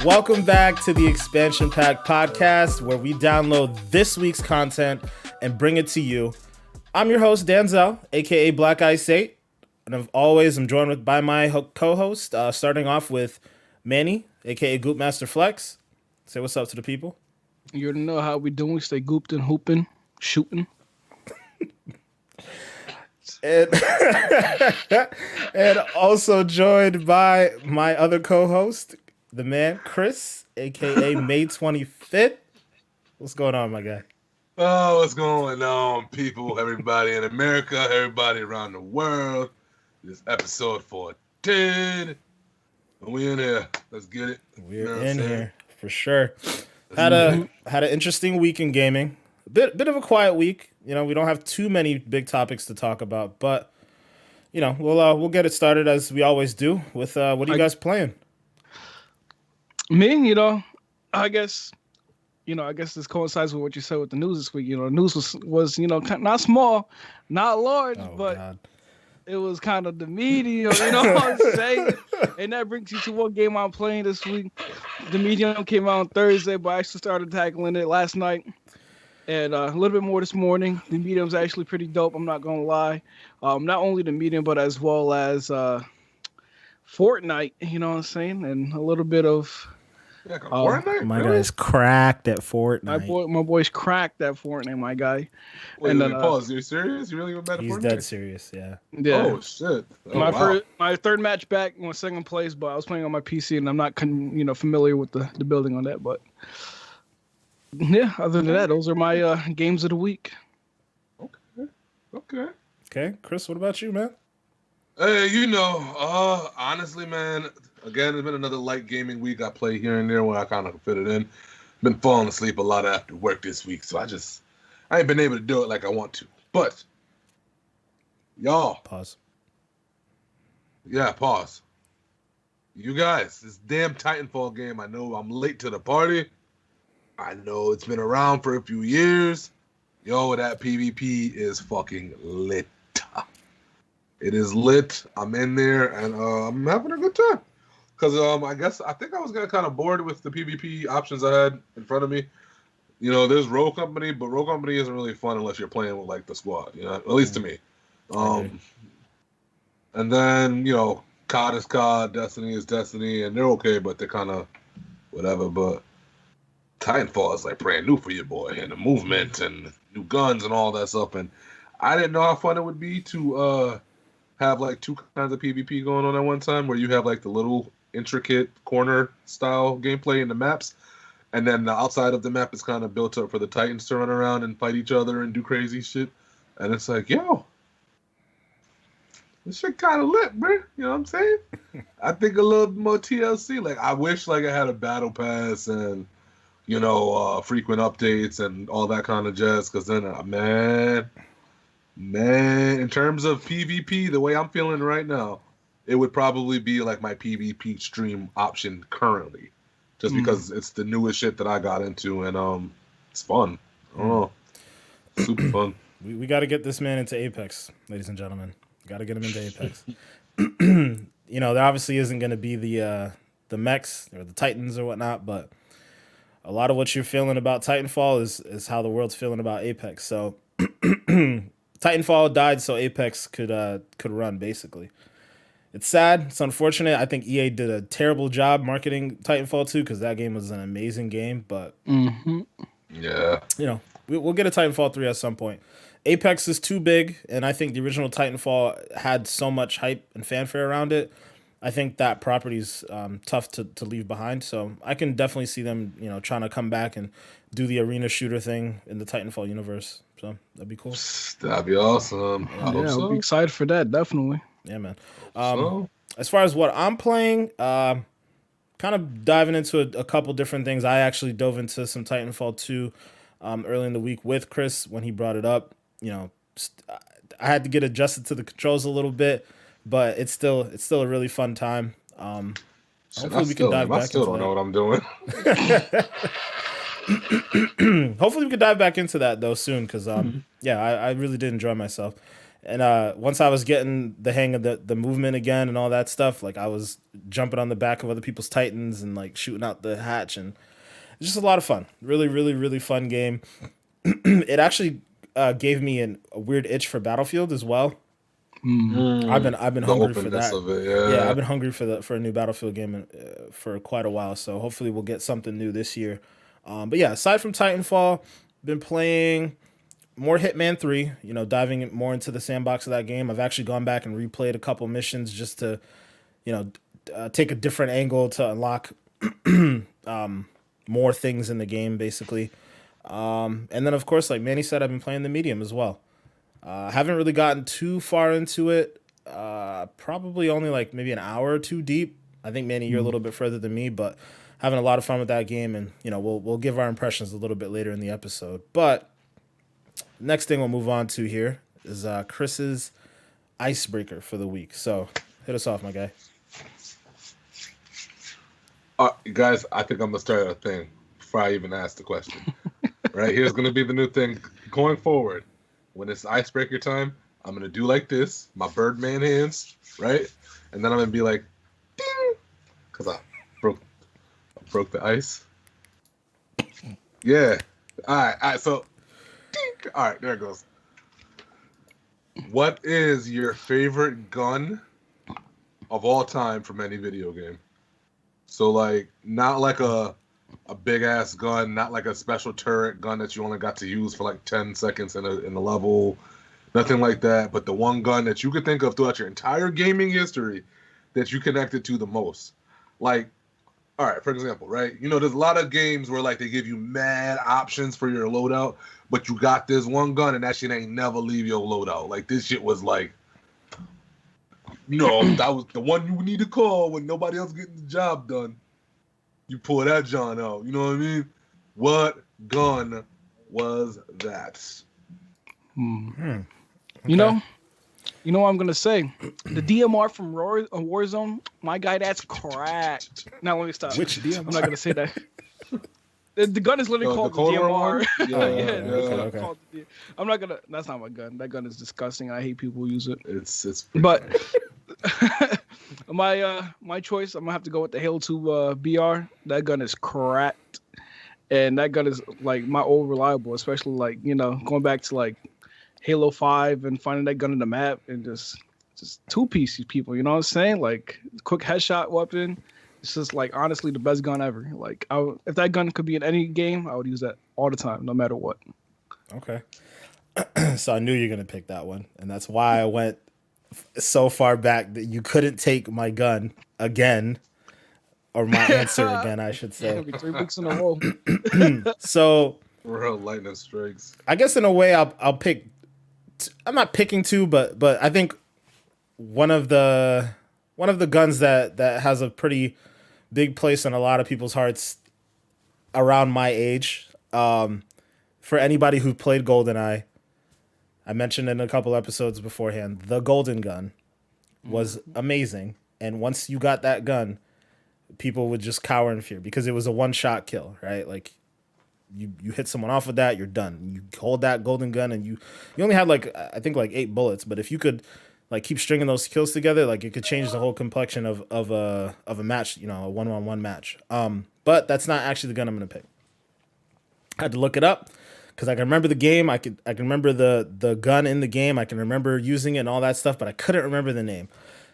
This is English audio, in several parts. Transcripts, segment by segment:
Welcome back to the Expansion Pack podcast, where we download this week's content and bring it to you. I'm your host, Danzel, aka Black Ice 8, and as always, I'm joined by my co-host, starting off with Manny, aka Goopmaster Flex. Say what's up to the people. You already know how we doing. We stay gooped and hooping, shooting. And also joined by my other co-host, the man, Chris, a.k.a. May 25th. What's going on, my guy? Oh, what's going on, people? Everybody in America, everybody around the world. This episode 14. We in here. Let's get it. We're in here, for sure. Had an interesting week in gaming. Bit of a quiet week. You know, we don't have too many big topics to talk about, but, you know, we'll get it started as we always do with what are you guys playing? Me, I guess this coincides with what you said with the news this week. The news was not small, not large, but God. It was kind of the medium, you know what I'm saying? And that brings you to what game I'm playing this week. The medium came out on Thursday, but I actually started tackling it last night. And a little bit more this morning. The medium's actually pretty dope, I'm not going to lie. Not only the medium, but as well as Fortnite, you know what I'm saying? And a little bit of... Fortnite? My guy's cracked at Fortnite. My boy's cracked at Fortnite, my guy. Wait, pause. You're serious? You really went back to Fortnite? He's dead serious, yeah. Oh, shit. Oh, my third match back was second place, but I was playing on my PC, and I'm not familiar with the building on that. But, yeah, other than that, those are my games of the week. Okay. Chris, what about you, man? Hey, honestly, man, again, it's been another light gaming week. I play here and there where I kind of fit it in. Been falling asleep a lot after work this week, so I ain't been able to do it like I want to. But, y'all. Pause. Yeah, pause. You guys, this damn Titanfall game, I know I'm late to the party. I know it's been around for a few years. Yo, that PvP is fucking lit. It is lit. I'm in there, and I'm having a good time. Because I think I was getting kind of bored with the PvP options I had in front of me. There's Rogue Company, but Rogue Company isn't really fun unless you're playing with, like, the squad, at least to me. And then, COD is COD, Destiny is Destiny, and they're okay, but they're kind of whatever. But Titanfall is, like, brand new for you, boy, and the movement and new guns and all that stuff. And I didn't know how fun it would be to... have like two kinds of PvP going on at one time, where you have like the little intricate corner style gameplay in the maps, and then the outside of the map is kind of built up for the Titans to run around and fight each other and do crazy shit. And it's like, yo, this shit kind of lit, bro. You know what I'm saying? I think a little more TLC. Like, I wish like I had a battle pass and frequent updates and all that kind of jazz. Because then, Man, in terms of PvP, the way I'm feeling right now, it would probably be like my PvP stream option currently, just because it's the newest shit that I got into, and it's fun. I don't know, super fun. We got to get this man into Apex, ladies and gentlemen. Got to get him into Apex. There obviously isn't going to be the mechs or the Titans or whatnot, but a lot of what you're feeling about Titanfall is how the world's feeling about Apex. So. Titanfall died so Apex could run, basically. It's sad. It's unfortunate. I think EA did a terrible job marketing Titanfall 2 because that game was an amazing game. But, yeah, we'll get a Titanfall 3 at some point. Apex is too big, and I think the original Titanfall had so much hype and fanfare around it. I think that property's tough to leave behind. So I can definitely see them, trying to come back and do the arena shooter thing in the Titanfall universe. So that'd be cool. That'd be awesome. I'll be excited for that, definitely. Yeah, man. As far as what I'm playing, kind of diving into a couple different things. I actually dove into some Titanfall 2 early in the week with Chris when he brought it up. I had to get adjusted to the controls a little bit. but it's still a really fun time. Hopefully we can dive back. I still don't know what I'm doing. Hopefully we can dive back into that though soon, because I really did enjoy myself. And once I was getting the hang of the movement again and all that stuff, like I was jumping on the back of other people's Titans and like shooting out the hatch, and it's just a lot of fun. Really, really, really fun game. It actually gave me a weird itch for Battlefield as well. I've been hungry for that. Of it, yeah. I've been hungry for a new Battlefield game for quite a while. So hopefully we'll get something new this year. But yeah, aside from Titanfall, been playing more Hitman 3. You know, diving more into the sandbox of that game. I've actually gone back and replayed a couple missions just to, take a different angle to unlock more things in the game, basically. And then of course, like Manny said, I've been playing the medium as well. I haven't really gotten too far into it. Probably only like maybe an hour or two deep. I think Manny, you're a little bit further than me, but having a lot of fun with that game, and we'll give our impressions a little bit later in the episode. But next thing we'll move on to here is Chris's icebreaker for the week. So hit us off, my guy. Guys, I think I'm gonna start a thing before I even ask the question. Right, here's gonna be the new thing going forward. When it's icebreaker time, I'm gonna do like this, my Birdman hands, right, and then I'm gonna be like, ding, because I broke the ice. Yeah. All right. So, ding. All right, there it goes. What is your favorite gun of all time from any video game? So, like, not like a big ass gun, not like a special turret gun that you only got to use for like 10 seconds in a level, nothing like that. But the one gun that you could think of throughout your entire gaming history that you connected to the most. Like, all right, for example, right? There's a lot of games where like they give you mad options for your loadout, but you got this one gun and that shit ain't never leave your loadout. Like this shit was like, that was the one you need to call when nobody else getting the job done. You pull that John out. You know what I mean? What gun was that? Okay. You know what I'm gonna say? The DMR from Warzone, my guy, that's cracked. Now let me stop. Which DMR? I'm not gonna say that. The gun is literally called the DMR. Okay. I'm not gonna. That's not my gun. That gun is disgusting. I hate people who use it. It's. But my choice, I'm gonna have to go with the Halo 2 BR. That gun is cracked, and that gun is like my old reliable, especially like going back to like Halo 5 and finding that gun in the map and just two-piece these people. You know what I'm saying? Like quick headshot weapon. It's just like honestly the best gun ever. Like if that gun could be in any game, I would use that all the time, no matter what. Okay. So I knew you were gonna pick that one, and that's why I went so far back that you couldn't take my gun again, or my answer again, I should say. It'll be 3 weeks in a row. So real lightning strikes. I guess in a way I'll pick. I'm not picking two, but I think one of the guns that has a pretty big place in a lot of people's hearts around my age. For anybody who played GoldenEye, I mentioned in a couple episodes beforehand, the Golden Gun was amazing. And once you got that gun, people would just cower in fear because it was a one-shot kill, right? Like you hit someone off with that, you're done. You hold that Golden Gun and you only had like I think like 8 bullets, but if you could like keep stringing those kills together, like it could change the whole complexion of a match, a 1-on-1 match. But that's not actually the gun I'm gonna pick. I had to look it up because I can remember the game. I can remember the gun in the game. I can remember using it and all that stuff, but I couldn't remember the name.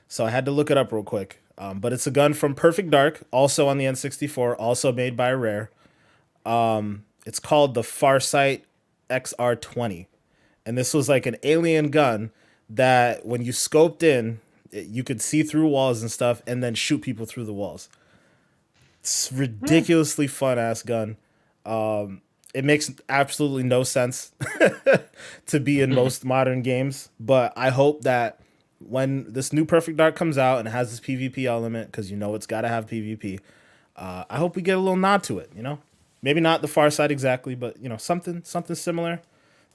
So I had to look it up real quick. But it's a gun from Perfect Dark, also on the N64, also made by Rare. It's called the Farsight XR20. And this was like an alien gun that when you scoped in, you could see through walls and stuff and then shoot people through the walls. It's ridiculously fun ass gun. It makes absolutely no sense to be in most modern games, but I hope that when this new Perfect Dark comes out and it has this PvP element, because it's got to have PvP, I hope we get a little nod to it, Maybe not the Far Side exactly, but, something similar,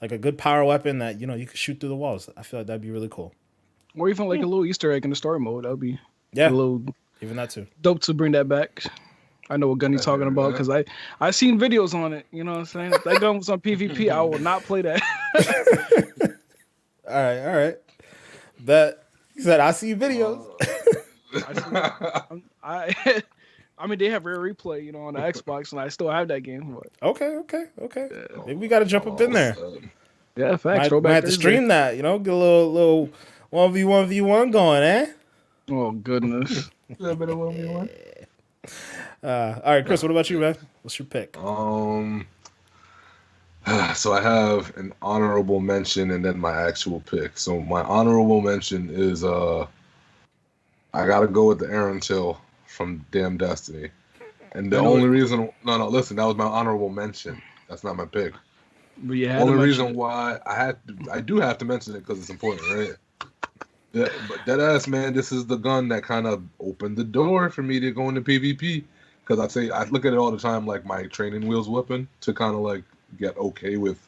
like a good power weapon that, you could shoot through the walls. I feel like that'd be really cool. Or even like a little Easter egg in the story mode. That would be Yeah, a little even that too. dope to bring that back. I know what gun you're talking about because I seen videos on it. You know what I'm saying? If that gun was on PvP, I will not play that. All right. That he said I see videos. I mean, they have rare replay, on the Xbox, and I still have that game. But Okay. Maybe we got to jump up in there. yeah, facts. Might Throwback have to stream that. Get a little 1v1 going, eh? Oh goodness. A little bit of 1v1. All right, Chris. What about you, man? What's your pick? So I have an honorable mention and then my actual pick. So my honorable mention is I gotta go with the Aaron Till from Damn Destiny. And the only reason listen, that was my honorable mention. That's not my pick. But you had only reason why I do have to mention it because it's important, right? Yeah, but deadass, man, this is the gun that kind of opened the door for me to go into PvP. Because I look at it all the time like my training wheels weapon to kind of like get okay with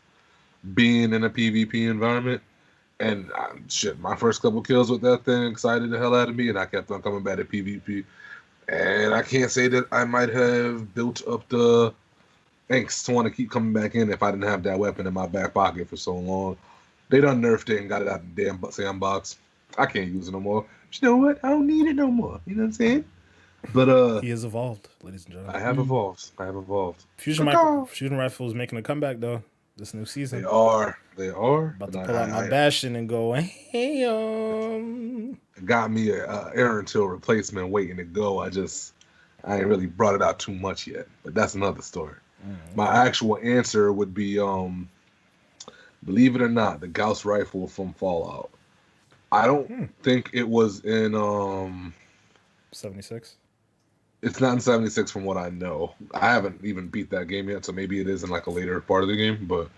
being in a PvP environment. And my first couple kills with that thing excited the hell out of me, and I kept on coming back to PvP. And I can't say that I might have built up the angst to want to keep coming back in if I didn't have that weapon in my back pocket for so long. They done nerfed it and got it out of the damn sandbox. I can't use it no more. But you know what? I don't need it no more. You know what I'm saying? But he has evolved, ladies and gentlemen. I have evolved. Fusion Rifle is making a comeback though this new season. They are. About to pull out my Bastion and go, hey, got me a Aaron Till replacement waiting to go. I ain't really brought it out too much yet, but that's another story. My actual answer would be, believe it or not, the Gauss rifle from Fallout. I don't think it was in 76. It's not in 76 from what I know. I haven't even beat that game yet, so maybe it is in like a later part of the game, but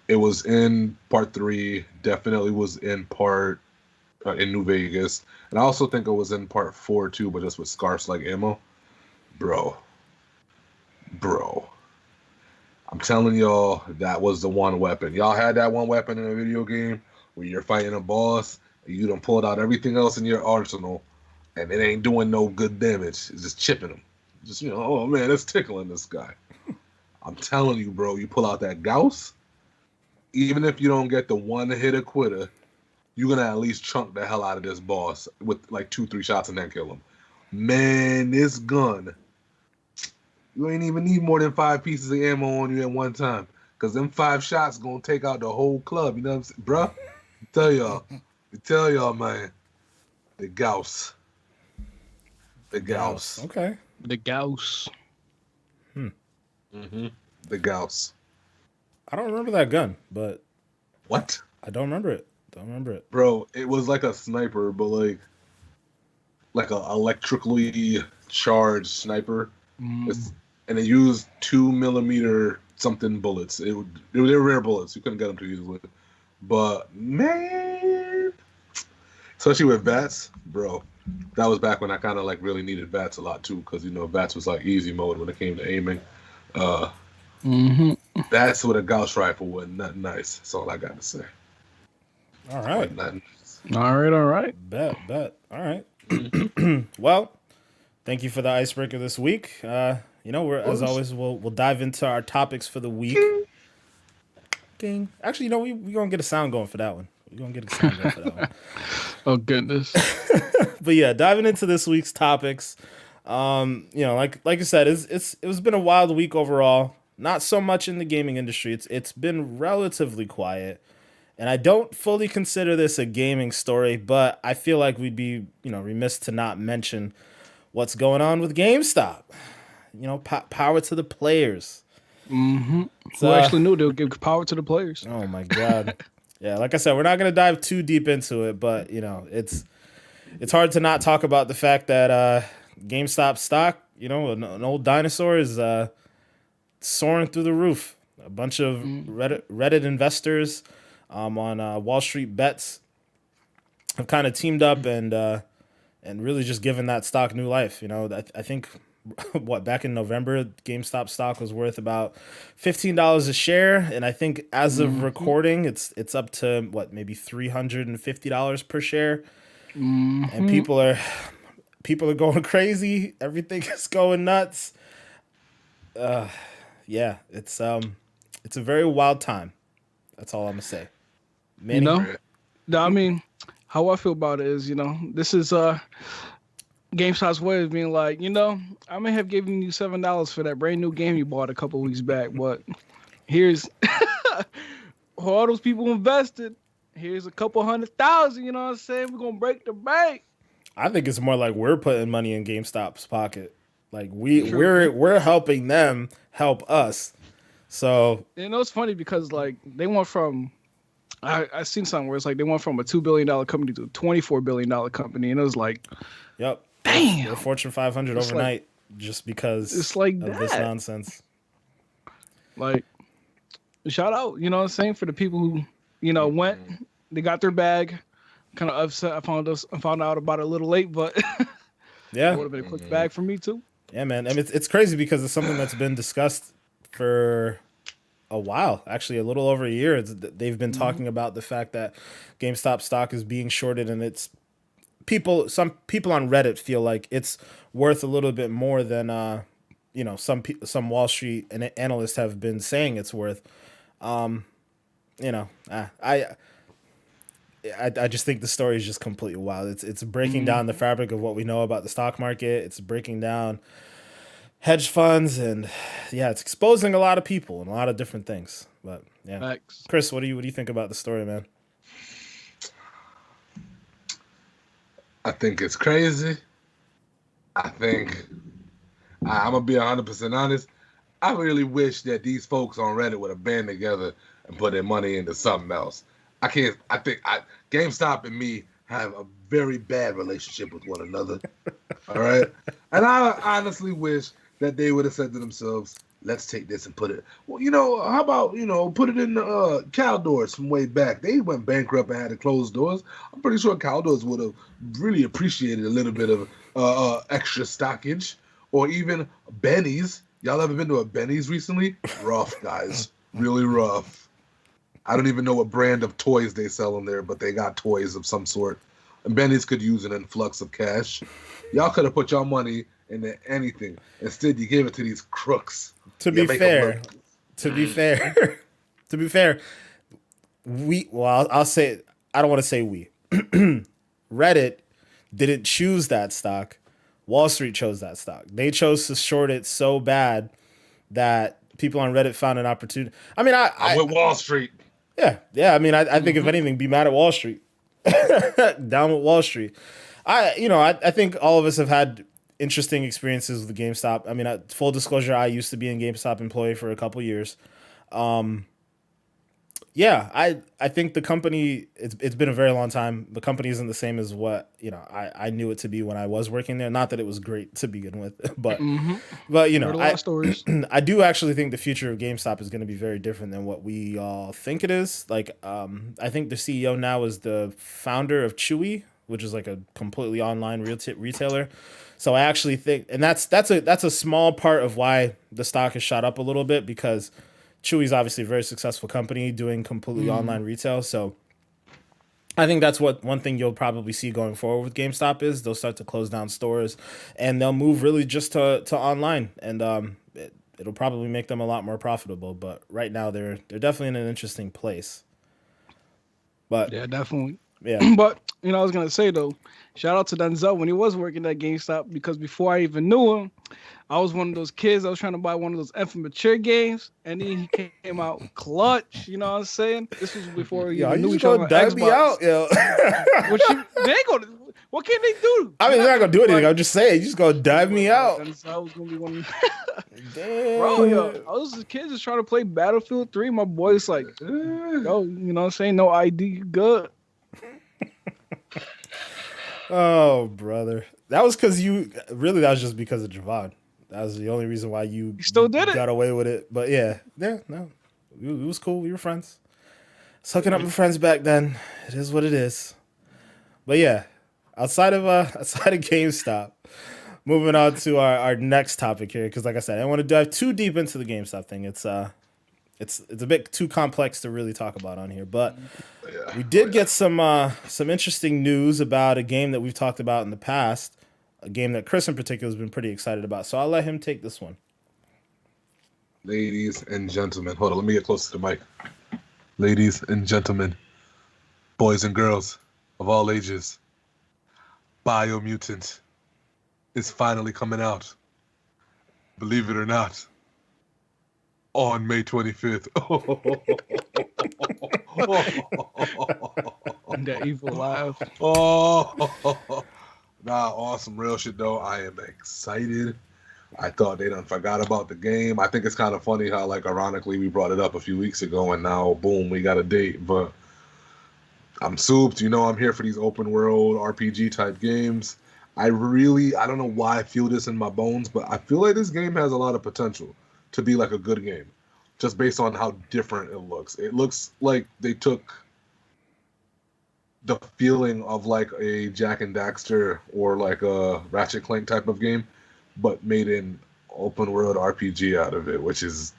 it was in part 3, definitely was in part in New Vegas, and I also think it was in part 4 too, but just with scarce like ammo. Bro. I'm telling y'all, that was the one weapon. Y'all had that one weapon in a video game where you're fighting a boss, and you done pulled out everything else in your arsenal, and it ain't doing no good damage. It's just chipping him. Just, oh man, it's tickling this guy. I'm telling you, bro, you pull out that Gauss, even if you don't get the one-hitter quitter, you're going to at least chunk the hell out of this boss with like 2-3 shots and then kill him. Man, this gun, you ain't even need more than 5 pieces of ammo on you at one time, because them 5 shots going to take out the whole club. You know what I'm saying? Bruh, tell y'all, man, the Gauss. The Gauss. Okay. The Gauss. The Gauss. I don't remember that gun, but what? I don't remember it. Bro, it was like a sniper, but like a electrically charged sniper. And it used 2mm something bullets. They were rare bullets. You couldn't get them too easily. But man, especially with VATS, bro. That was back when I kind of like really needed VATS a lot too, because VATS was like easy mode when it came to aiming. That's what a Gauss rifle was. Nothing nice. That's all I got to say. All right. All right. Bet. All right. Well, thank you for the icebreaker this week. We're as always we'll dive into our topics for the week. Ding. Actually, we're gonna get a sound going for that one. Oh goodness. But yeah, diving into this week's topics. Like I said, it's been a wild week overall. Not so much in the gaming industry. It's been relatively quiet. And I don't fully consider this a gaming story, but I feel like we'd be, remiss to not mention what's going on with GameStop. Power to the players. Who actually knew they'll give power to the players? Oh my God. Yeah, like I said, we're not going to dive too deep into it, but it's hard to not talk about the fact that GameStop stock, an old dinosaur is soaring through the roof. A bunch of Reddit investors on Wall Street Bets have kind of teamed up and really just given that stock new life. I think what, back in November, GameStop stock was worth about $15 a share, and I think as of recording, it's up to what, maybe $350 per share, and people are going crazy. Everything is going nuts. Yeah, it's a very wild time. That's all I'm gonna say. Manny? You know, I mean, how I feel about it is, this is GameStop's way of being like, I may have given you $7 for that brand new game you bought a couple weeks back, but here's for all those people invested. Here's a couple $100,000. You know what I'm saying? We're gonna break the bank. I think it's more like we're putting money in GameStop's pocket. Like we're helping them help us. So it's funny because like they went from I seen something where it's like they went from a $2 billion company to a $24 billion company, and it was like, yep, damn, they're Fortune 500 it's overnight like, just because it's like of this nonsense. Like, shout out, you know what I'm saying, for the people who went, they got their bag. Kind of upset. I found out about it a little late, but yeah, it would have been a quick bag for me too. Yeah, man. I mean, it's crazy because it's something that's been discussed for a while, actually a little over a year. They've been talking about the fact that GameStop stock is being shorted, and some people on Reddit feel like it's worth a little bit more than some Wall Street and analysts have been saying it's worth. I just think the story is just completely wild. It's breaking down the fabric of what we know about the stock market. It's breaking down hedge funds, and yeah, it's exposing a lot of people and a lot of different things. But yeah, Thanks. Chris, what do you think about the story, man? I think it's crazy. I think I'm gonna be 100% honest. I really wish that these folks on Reddit would have band together and put their money into something else. I think GameStop and me have a very bad relationship with one another. All right. And I honestly wish that they would have said to themselves, let's take this and put it. Well, how about, put it in Caldors from way back. They went bankrupt and had to close doors. I'm pretty sure Caldors would have really appreciated a little bit of extra stockage, or even Benny's. Y'all ever been to a Benny's recently? Rough, guys. Really rough. I don't even know what brand of toys they sell in there, but they got toys of some sort. And Benny's could use an influx of cash. Y'all could have put your money into anything. Instead, you gave it to these crooks. To be fair, I'll say, I don't want to say we. Reddit didn't choose that stock. Wall Street chose that stock. They chose to short it so bad that people on Reddit found an opportunity. I mean, I'm with Wall Street. Yeah. I mean, I think if anything, be mad at Wall Street. Down with Wall Street. I think all of us have had interesting experiences with GameStop. I mean, full disclosure, I used to be a GameStop employee for a couple years. Yeah, I think the company, it's been a very long time. The company isn't the same as what, I knew it to be when I was working there. Not that it was great to begin with, but I do actually think the future of GameStop is going to be very different than what we all think it is. Like, I think the CEO now is the founder of Chewy, which is like a completely online retailer. So I actually think, and that's a small part of why the stock has shot up a little bit, because Chewy's obviously a very successful company doing completely online retail. So I think that's one thing you'll probably see going forward with GameStop is they'll start to close down stores and they'll move really just to online, and it'll probably make them a lot more profitable. But right now they're definitely in an interesting place. But yeah, definitely. Yeah. But I was gonna say though, shout out to Denzel when he was working at GameStop, because before I even knew him, I was one of those kids that was trying to buy one of those mature games, and then he came out clutch. You know what I'm saying? This was before you knew each other on Xbox. Me out, yo. What can they do? I mean, they're not gonna do anything. I'm just saying, you just gonna dive me out. Denzel was gonna be one. Damn. Bro, I was a kid just trying to play Battlefield 3. My boy's like, yo, you know what I'm saying? No ID, good. Oh, brother. That was because that was just because of Javon. That was the only reason why you still did it. Got away with it. But yeah, no. It was cool. We were friends. Sucking up my friends back then. It is what it is. But yeah, outside of GameStop, moving on to our next topic here, because like I said, I don't want to dive too deep into the GameStop thing. It's a bit too complex to really talk about on here, but we did get some interesting news about a game that we've talked about in the past, a game that Chris in particular has been pretty excited about. So I'll let him take this one. Ladies and gentlemen, hold on, let me get close to the mic. Ladies and gentlemen, boys and girls of all ages, Biomutant is finally coming out. Believe it or not, on May 25th. That evil laugh. Awesome, real shit though. I am excited. I thought they done forgot about the game. I think it's kind of funny how, like, ironically, we brought it up a few weeks ago, and now, boom, we got a date. But I'm souped. You know, I'm here for these open world RPG type games. I don't know why I feel this in my bones, but I feel like this game has a lot of potential to be like a good game, just based on how different it looks. It looks like they took the feeling of like a Jack and Daxter or like a Ratchet Clank type of game, but made an open world RPG out of it, which is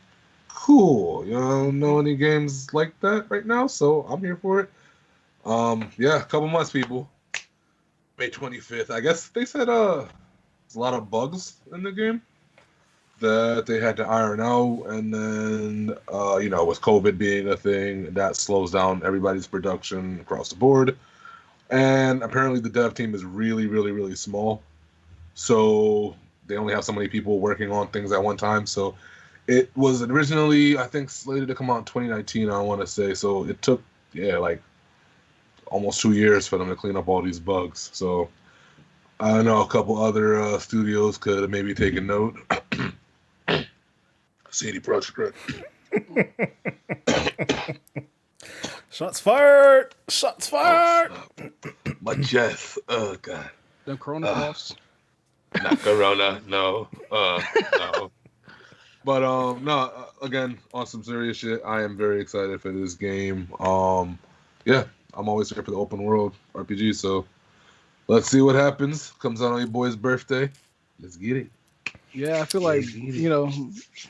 cool. You don't know any games like that right now, so I'm here for it. Yeah, a couple months, people. May 25th. I guess they said there's a lot of bugs in the game that they had to iron out, and then with COVID being a thing, that slows down everybody's production across the board. And apparently the dev team is really, really, really small. So they only have so many people working on things at one time. So it was originally, I think, slated to come out in 2019, I want to say. So it took, like almost 2 years for them to clean up all these bugs. So I know a couple other studios could have maybe taken note. CD Projekt Red. Shots fired! Shots fired! My chest. Oh, God. The Corona coughs. Not Corona, no. No. But no, again, on some serious shit, I am very excited for this game. Yeah, I'm always here for the open world RPG, so let's see what happens. Comes out on your boy's birthday. Let's get it. Yeah, I feel like,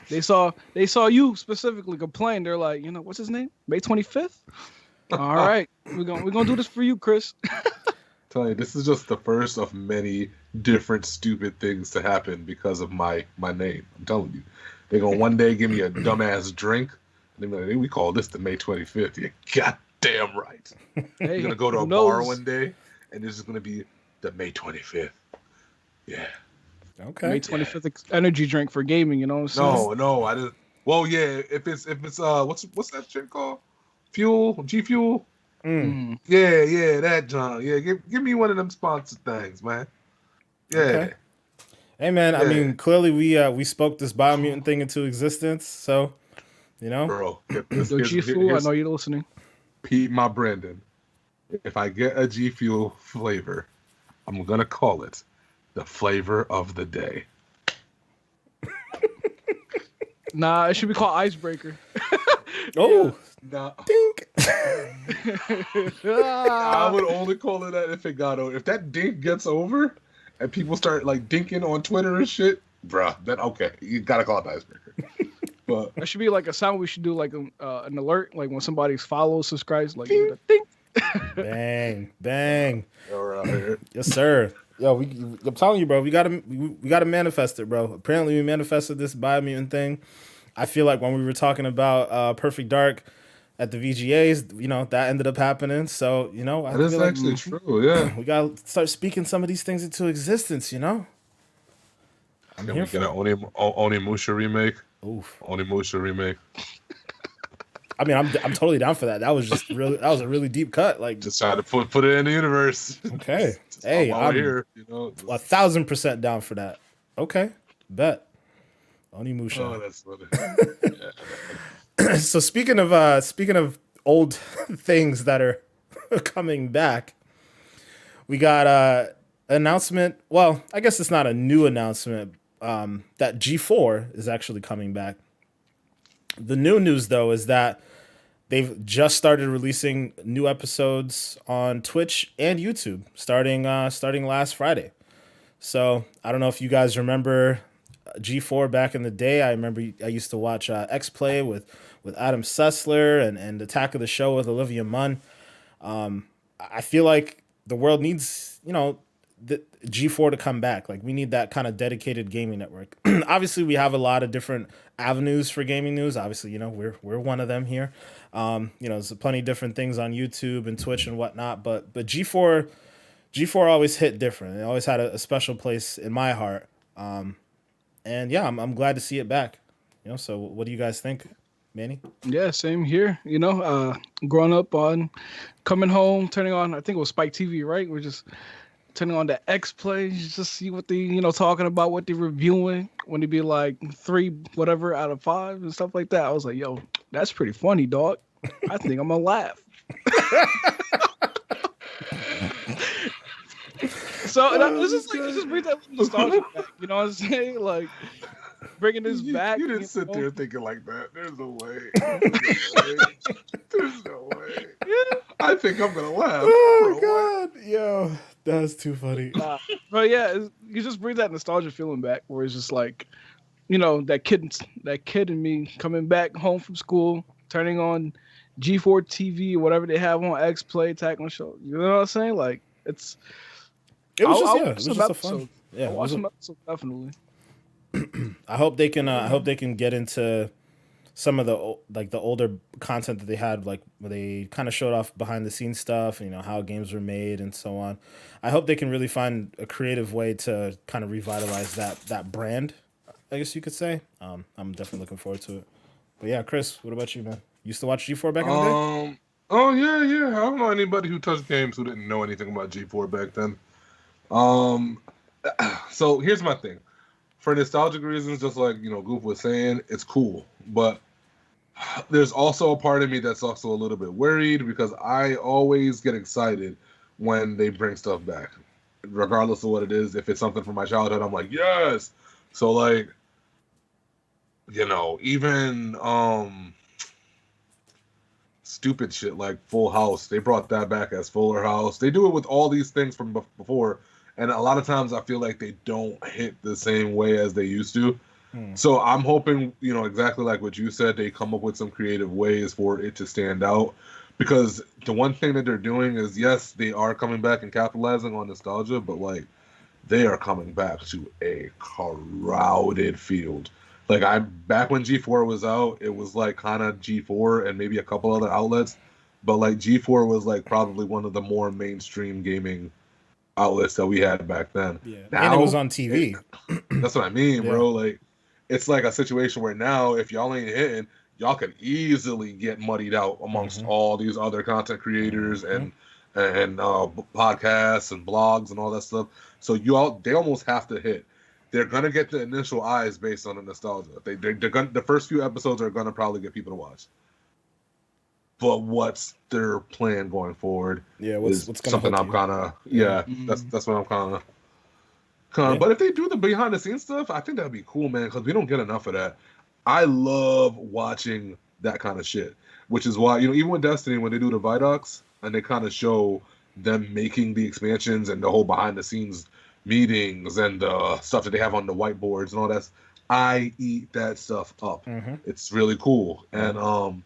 they saw you specifically complain. They're like, what's his name? May 25th? All right, we're gonna do this for you, Chris. Tell you, this is just the first of many different stupid things to happen because of my name. I'm telling you, they're gonna one day give me a dumbass drink, and they're like, we call this the May 25th. You goddamn right. Hey, you're gonna go to a bar one day, and this is gonna be the May 25th. Yeah. Okay. May 25th energy drink for gaming. You know what I'm saying? No, I didn't. Well, yeah. If it's what's that shit called? G Fuel. Yeah, that John. Yeah, give me one of them sponsored things, man. Yeah. Okay. Hey, man. Yeah. I mean, clearly we spoke this Biomutant thing into existence, so Bro, G Fuel. I know you're listening. Pete, my Brandon. If I get a G Fuel flavor, I'm gonna call it the flavor of the day. Nah, it should be called Icebreaker. Oh. Nah. Dink. I would only call it that if it got over. If that dink gets over and people start like dinking on Twitter and shit, bruh, then okay, you gotta call it Icebreaker. But that should be like a sound we should do, like an alert, like when somebody follows, subscribes, like dink. Bang, bang. All right. Yes, sir. Yo, I'm telling you, bro, we gotta manifest it, bro. Apparently, we manifested this Biomutant thing. I feel like when we were talking about Perfect Dark at the VGAs, that ended up happening. So, that is actually true. Yeah, we gotta start speaking some of these things into existence. I'm Can we get an Onimusha remake? Oof, Onimusha remake. I mean, I'm totally down for that. That was a really deep cut. Like, just try to put it in the universe. Okay. Hey, I'm here. 1,000% down for that. Okay, bet. Onimusha. Oh, that's funny. Yeah. So speaking of old things that are coming back, we got an announcement. Well, I guess it's not a new announcement. That G4 is actually coming back. The new news, though, is that they've just started releasing new episodes on Twitch and YouTube starting last Friday. So I don't know if you guys remember G4 back in the day. I remember I used to watch X Play with Adam Sessler and Attack of the Show with Olivia Munn. I feel like the world needs, the G4 to come back. Like we need that kind of dedicated gaming network. Obviously, we have a lot of different avenues for gaming news. Obviously, we're one of them here. There's plenty of different things on YouTube and Twitch and whatnot. But G4 always hit different. It always had a special place in my heart. And yeah, I'm glad to see it back. So what do you guys think, Manny? Yeah, same here. Growing up on, coming home, turning on, I think it was Spike TV, right? We're just turning on the X Play, just see what they, talking about, what they're reviewing. When they be like 3 whatever out of 5 and stuff like that. I was like, yo, that's pretty funny, dog. I think I'm gonna laugh. So it's just bring that nostalgia back. You know what I'm saying? Like bringing this back. You didn't sit there thinking like that. There's no way. There's no way. Yeah. I think I'm gonna laugh. Oh god, yo, that's too funny. But yeah, you just bring that nostalgia feeling back, where it's just like, that kid in me coming back home from school, turning on G4 TV or whatever they have on X Play, Attack on Show. You know what I'm saying? Like it was just a fun. Yeah, I'll watch some episodes, definitely. I hope they can get into some of the older content that they had, like where they kind of showed off behind the scenes stuff, how games were made and so on. I hope they can really find a creative way to kind of revitalize that brand, I guess you could say. I'm definitely looking forward to it. But yeah, Chris, what about you, man? You used to watch G4 back in the day? Oh yeah. I don't know anybody who touched games who didn't know anything about G4 back then. So here's my thing. For nostalgic reasons, just like Goof was saying, it's cool. But there's also a part of me that's also a little bit worried, because I always get excited when they bring stuff back, regardless of what it is. If it's something from my childhood, I'm like, yes. So like, even stupid shit like Full House, they brought that back as Fuller House. They do it with all these things from before. And a lot of times I feel like they don't hit the same way as they used to. So I'm hoping, exactly like what you said, they come up with some creative ways for it to stand out. Because the one thing that they're doing is, yes, they are coming back and capitalizing on nostalgia, but like they are coming back to a crowded field. Like back when G4 was out, it was like kind of G4 and maybe a couple other outlets. But like G4 was like probably one of the more mainstream gaming outlets that we had back then. Yeah. Now, and it was on TV. That's what I mean, bro. Like, it's like a situation where now, if y'all ain't hitting, y'all could easily get muddied out amongst all these other content creators and podcasts and blogs and all that stuff. So they almost have to hit. They're gonna get the initial eyes based on the nostalgia. The first few episodes are gonna probably get people to watch. But what's their plan going forward? Yeah, what's something I'm kind of that's what I'm kind of. But if they do the behind the scenes stuff, I think that'd be cool, man. Because we don't get enough of that. I love watching that kind of shit, which is why even with Destiny, when they do the Vidocs and they kind of show them making the expansions and the whole behind the scenes meetings and stuff that they have on the whiteboards and all that, I eat that stuff up. It's really cool. And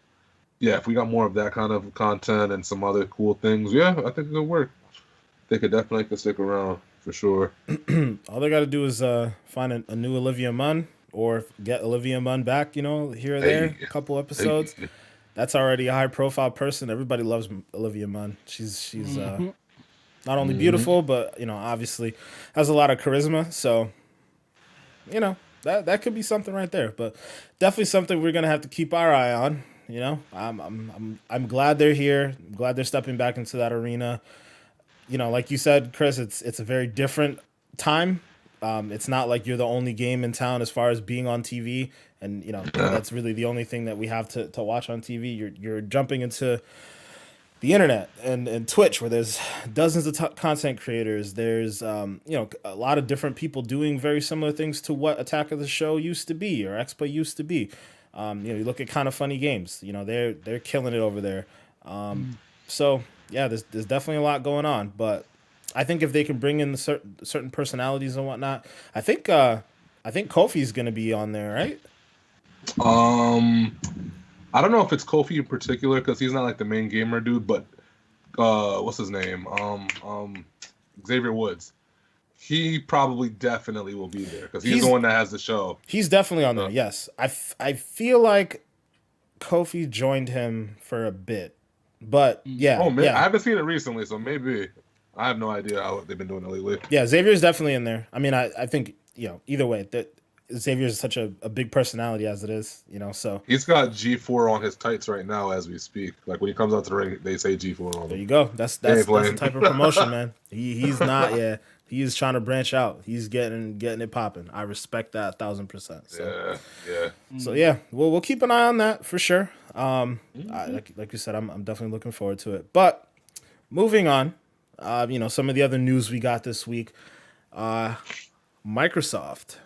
yeah, if we got more of that kind of content and some other cool things, I think it could work. They could definitely stick around for sure. All they got to do is find a new Olivia Munn, or get Olivia Munn back, here or there, a couple episodes. That's already a high-profile person. Everybody loves Olivia Munn. She's not only beautiful, but obviously has a lot of charisma. So, that could be something right there. But definitely something we're gonna have to keep our eye on. I'm glad they're here. I'm glad they're stepping back into that arena. Like you said, Chris, it's a very different time. It's not like you're the only game in town as far as being on TV, and that's really the only thing that we have to watch on TV. You're jumping into the internet and Twitch, where there's dozens of content creators. There's a lot of different people doing very similar things to what Attack of the Show used to be, or X-Play used to be. You look at Kind of Funny Games. They're killing it over there. So yeah, there's definitely a lot going on, but I think if they can bring in the certain personalities and whatnot, I think Kofi's gonna be on there, right? I don't know if it's Kofi in particular because he's not like the main gamer dude, but what's his name? Xavier Woods. He probably definitely will be there because he's the one that has the show. He's definitely on there. Yes, I feel like Kofi joined him for a bit, but yeah. Oh man, yeah. I haven't seen it recently, so maybe I have no idea how they've been doing it lately. Yeah, Xavier's definitely in there. I mean, I think either way that Xavier's such a big personality as it is, so he's got G4 on his tights right now as we speak. Like when he comes out to the ring, they say G4 on him. There you go. That's the type of promotion, man. He's not. Yeah, he is trying to branch out. He's getting it popping. I respect that 1,000%. So. Yeah. So yeah, we'll keep an eye on that for sure. Like you said, I'm definitely looking forward to it. But moving on, some of the other news we got this week. Microsoft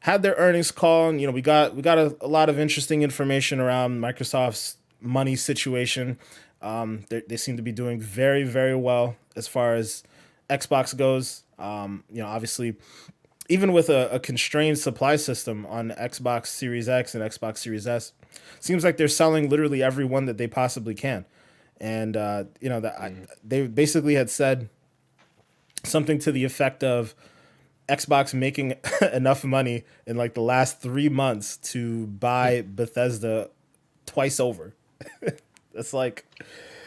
had their earnings call, and we got a lot of interesting information around Microsoft's money situation. They seem to be doing very, very well as far as Xbox goes. Obviously, even with a constrained supply system on Xbox Series X and Xbox Series S, seems like they're selling literally every one that they possibly can. And they basically had said something to the effect of Xbox making enough money in like the last 3 months to buy Bethesda twice over. It's like,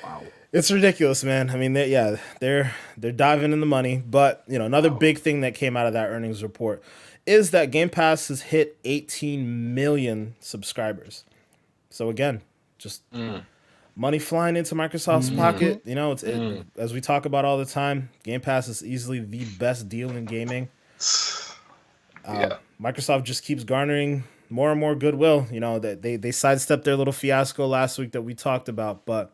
wow, it's ridiculous, man. I mean, they're diving in the money. But another big thing that came out of that earnings report is that Game Pass has hit 18 million subscribers. So again, just money flying into Microsoft's pocket. As we talk about all the time, Game Pass is easily the best deal in gaming. Microsoft just keeps garnering more and more goodwill. That they sidestepped their little fiasco last week that we talked about, but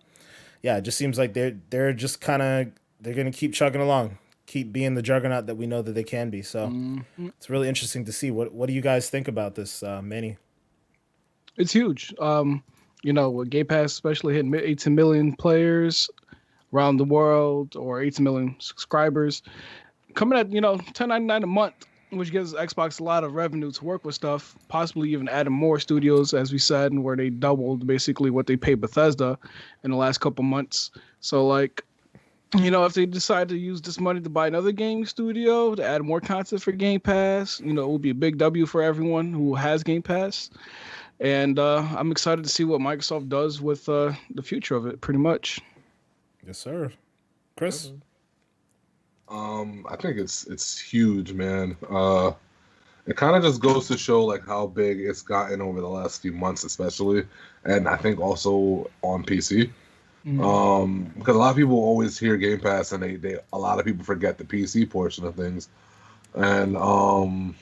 yeah, it just seems like they're just they're gonna keep chugging along, keep being the juggernaut that we know that they can be. So it's really interesting to see. What do you guys think about this, Manny? It's huge. With Game Pass especially hitting 18 million players around the world, or 18 million subscribers, coming at $10.99 a month, which gives Xbox a lot of revenue to work with stuff, possibly even adding more studios, as we said, and where they doubled basically what they paid Bethesda in the last couple months. So if they decide to use this money to buy another gaming studio to add more content for Game Pass, it will be a big W for everyone who has Game Pass. And I'm excited to see what Microsoft does with the future of it, pretty much. Yes, sir. Chris? I think it's huge, man. It kind of just goes to show like how big it's gotten over the last few months, especially, and I think also on PC. Because a lot of people always hear Game Pass, and a lot of people forget the PC portion of things, and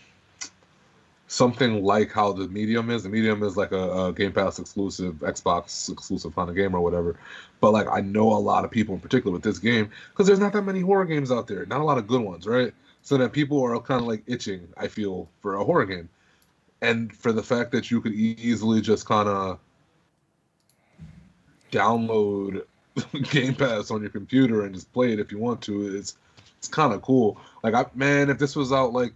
something like how the Medium is. The Medium is like a Game Pass exclusive, Xbox exclusive kind of game or whatever. But like I know a lot of people in particular with this game, because there's not that many horror games out there, not a lot of good ones, right? So that people are kind of like itching, I feel, for a horror game. And for the fact that you could easily just kind of download Game Pass on your computer and just play it if you want to, it's kind of cool. Like, if this was out like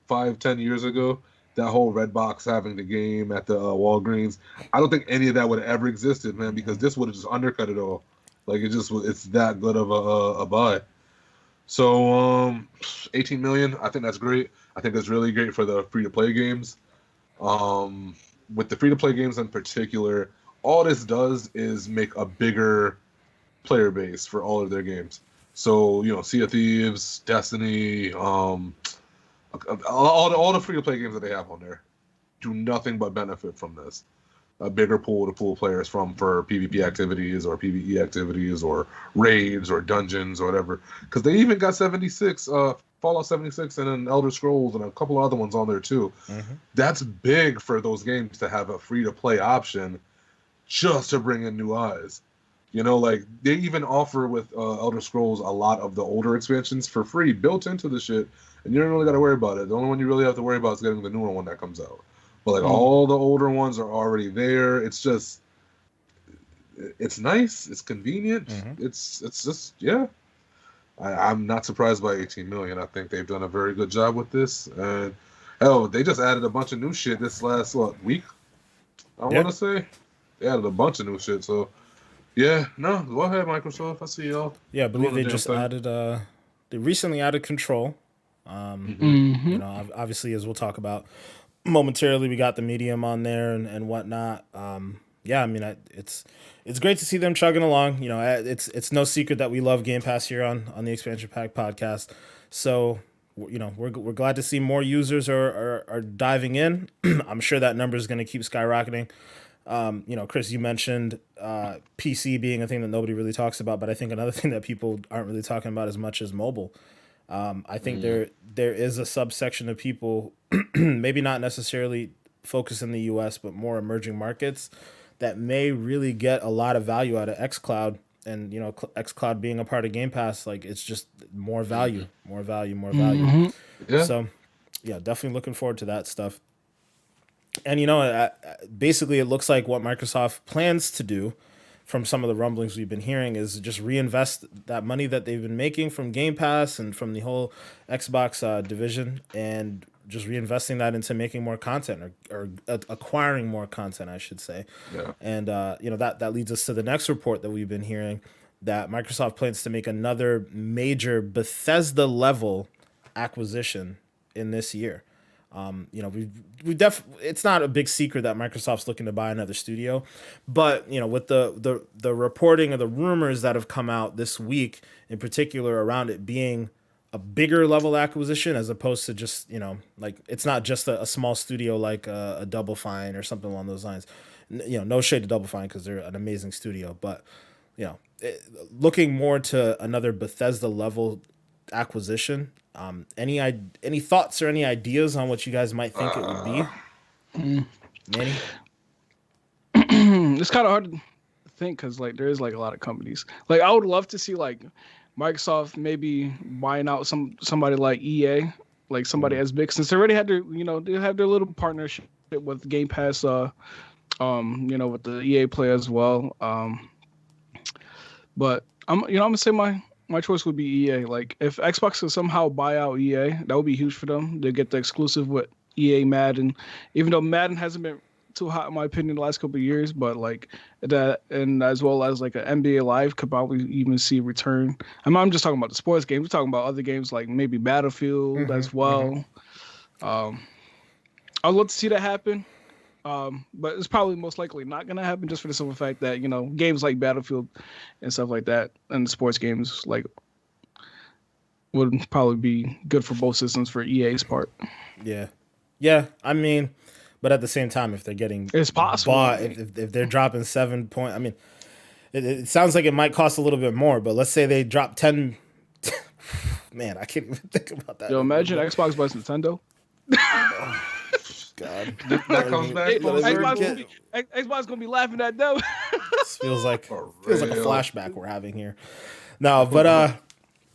5-10 years ago, that whole Redbox having the game at the Walgreens, I don't think any of that would have ever existed, man, because this would have just undercut it all. Like, it's that good of a buy. So 18 million, I think that's great. I think that's really great for the free-to-play games. With the free-to-play games in particular, all this does is make a bigger player base for all of their games. So, Sea of Thieves, Destiny, all the free-to-play games that they have on there do nothing but benefit from this. A bigger pool to pull players from for PvP activities or PvE activities or raids or dungeons or whatever. Because they even got Fallout 76 and then Elder Scrolls and a couple other ones on there too. Mm-hmm. That's big for those games to have a free-to-play option just to bring in new eyes. Like they even offer with Elder Scrolls a lot of the older expansions for free built into the shit. And you don't really got to worry about it. The only one you really have to worry about is getting the newer one that comes out. But all the older ones are already there. It's just, it's nice. It's convenient. Mm-hmm. It's just, yeah. I'm not surprised by 18 million. I think they've done a very good job with this. And hell, they just added a bunch of new shit this last week. I want to say they added a bunch of new shit. So yeah, no, go ahead, Microsoft. I see y'all. Yeah, I believe they just added. They recently added Control. Mm-hmm. Obviously, as we'll talk about momentarily, we got the Medium on there and whatnot. Yeah, I mean, it's great to see them chugging along. It's no secret that we love Game Pass here on the Expansion Pack podcast. So, we're glad to see more users are diving in. I'm sure that number is going to keep skyrocketing. Chris, you mentioned PC being a thing that nobody really talks about, but I think another thing that people aren't really talking about as much is mobile. I think there is a subsection of people, maybe not necessarily focused in the U.S., but more emerging markets that may really get a lot of value out of xCloud. And, xCloud being a part of Game Pass, like it's just more value. Mm-hmm. Yeah. So, yeah, definitely looking forward to that stuff. And, basically it looks like what Microsoft plans to do from some of the rumblings we've been hearing is just reinvest that money that they've been making from Game Pass and from the whole Xbox division and just reinvesting that into making more content or acquiring more content, I should say. Yeah. And, that leads us to the next report that we've been hearing that Microsoft plans to make another major Bethesda level acquisition in this year. It's not a big secret that Microsoft's looking to buy another studio, but with the reporting of the rumors that have come out this week, in particular around it being a bigger level acquisition as opposed to just like it's not just a small studio like a Double Fine or something along those lines. No shade to Double Fine because they're an amazing studio, but looking more to another Bethesda level acquisition. Any thoughts or any ideas on what you guys might think it would be? Manny? It's kind of hard to think because like there is like a lot of companies. Like I would love to see like Microsoft maybe buying out somebody like EA, like somebody as big since they already had their they have their little partnership with Game Pass. With the EA play as well. But I'm gonna say my choice would be EA. Like, if Xbox could somehow buy out EA, that would be huge for them. They get the exclusive with EA Madden, even though Madden hasn't been too hot in my opinion the last couple of years. But like that, and as well as like an NBA Live could probably even see a return. I'm just talking about the sports games. We're talking about other games like maybe Battlefield as well. I'd love to see that happen. But it's probably most likely not going to happen just for the simple fact that, games like Battlefield and stuff like that and the sports games like would probably be good for both systems for EA's part. Yeah. Yeah. I mean, but at the same time, if they're getting it's possible, bought, if they're dropping 7 point, I mean, it sounds like it might cost a little bit more, but let's say they drop 10. Man, I can't even think about that. Yo, imagine Xbox buys Nintendo. God, that comes back. Xbox gonna be laughing at them. This feels like a flashback we're having here. No, but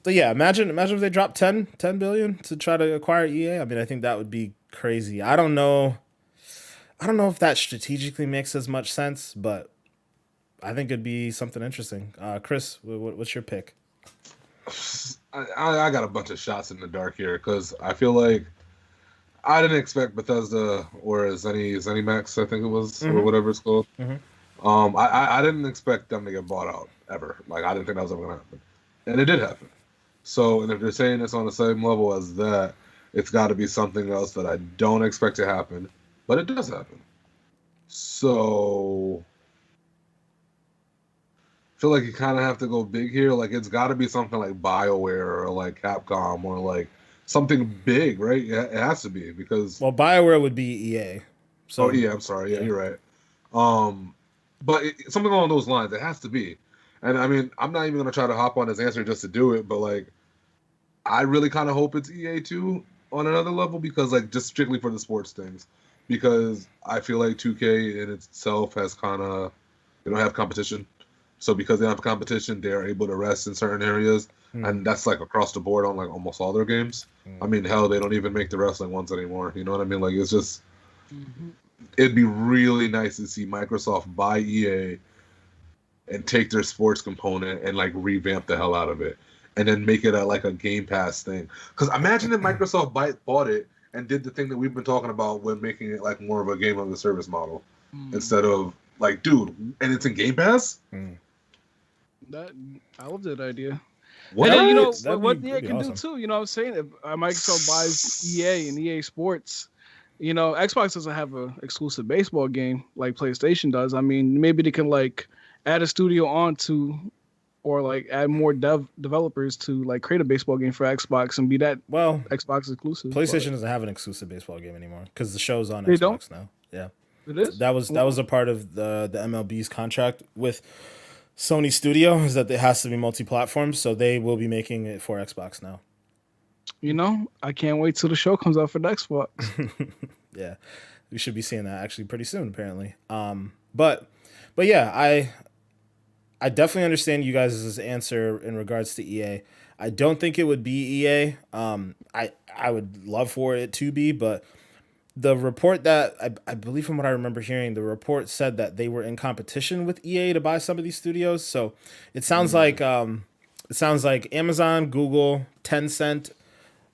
yeah, imagine if they dropped 10 billion to try to acquire EA. I mean, I think that would be crazy. I don't know if that strategically makes as much sense, but I think it'd be something interesting. Chris, what's your pick? I got a bunch of shots in the dark here because I feel like I didn't expect Bethesda or ZeniMax, I think it was, or whatever it's called. I didn't expect them to get bought out ever. Like, I didn't think that was ever going to happen. And it did happen. So, and if they're saying it's on the same level as that, it's got to be something else that I don't expect to happen. But it does happen. So, I feel like you kind of have to go big here. Like, it's got to be something like BioWare or like Capcom or like something big, right? Yeah, it has to be because BioWare would be EA. So I'm sorry. Yeah, you're right. But something along those lines, it has to be. And I mean, I'm not even gonna try to hop on his answer just to do it, but like, I really kind of hope it's EA too on another level because like just strictly for the sports things, because I feel like 2K in itself has kind of they don't have competition, so because they don't have competition, they're able to rest in certain areas. And that's like across the board on like almost all their games. I mean, hell, they don't even make the wrestling ones anymore. You know what I mean? Like, it's just, it'd be really nice to see Microsoft buy EA and take their sports component and like revamp the hell out of it. and then make it like a Game Pass thing. Because imagine if Microsoft bought it and did the thing that we've been talking about when making it like more of a game of the service model instead of like, dude, and it's in Game Pass. That I love that idea. What? And then, you know what be EA can awesome. do too. You know what I'm saying? If Microsoft buys EA and EA Sports, you know, Xbox doesn't have an exclusive baseball game like PlayStation does. I mean, maybe they can like add a studio onto, or like add more developers to like create a baseball game for Xbox and be that Xbox exclusive. PlayStation doesn't have an exclusive baseball game anymore because the show's on They Xbox don't? now. Yeah, It is. that was a part of the MLB's contract with Sony Studio, is that it has to be multi-platform, so they will be making it for Xbox now. You know, I can't wait till the show comes out for the Xbox. Yeah, we should be seeing that actually pretty soon, apparently. But yeah, I definitely understand you guys' answer in regards to EA. I don't think it would be EA. I would love for it to be, but the report that I believe, from what I remember hearing, the report said that they were in competition with EA to buy some of these studios. So it sounds like Amazon, Google, Tencent,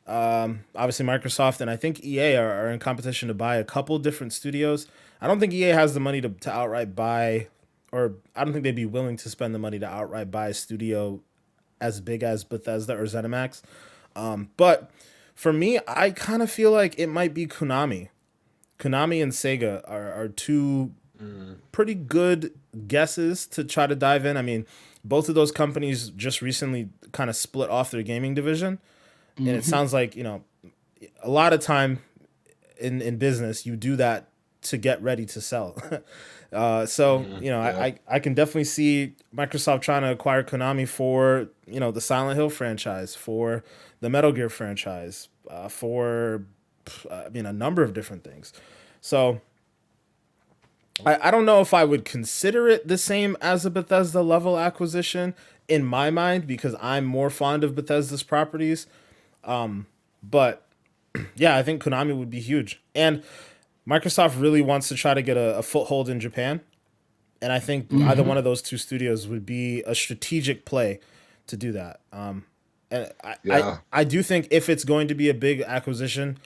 obviously Microsoft, and I think EA are in competition to buy a couple different studios. I don't think EA has the money to outright buy, or I don't think they'd be willing to spend the money to outright buy a studio as big as Bethesda or ZeniMax. But for me, I kind of feel like it might be Konami. Konami and Sega are two pretty good guesses to try to dive in. I mean, both of those companies just recently kind of split off their gaming division. And it sounds like, you know, a lot of time in business, you do that to get ready to sell. You know, yeah. I can definitely see Microsoft trying to acquire Konami for, you know, the Silent Hill franchise, for the Metal Gear franchise, for, I mean, a number of different things. So I don't know if I would consider it the same as a Bethesda level acquisition in my mind, because I'm more fond of Bethesda's properties. But yeah, I think Konami would be huge. And Microsoft really wants to try to get a foothold in Japan. And I think either one of those two studios would be a strategic play to do that. And I do think if it's going to be a big acquisition,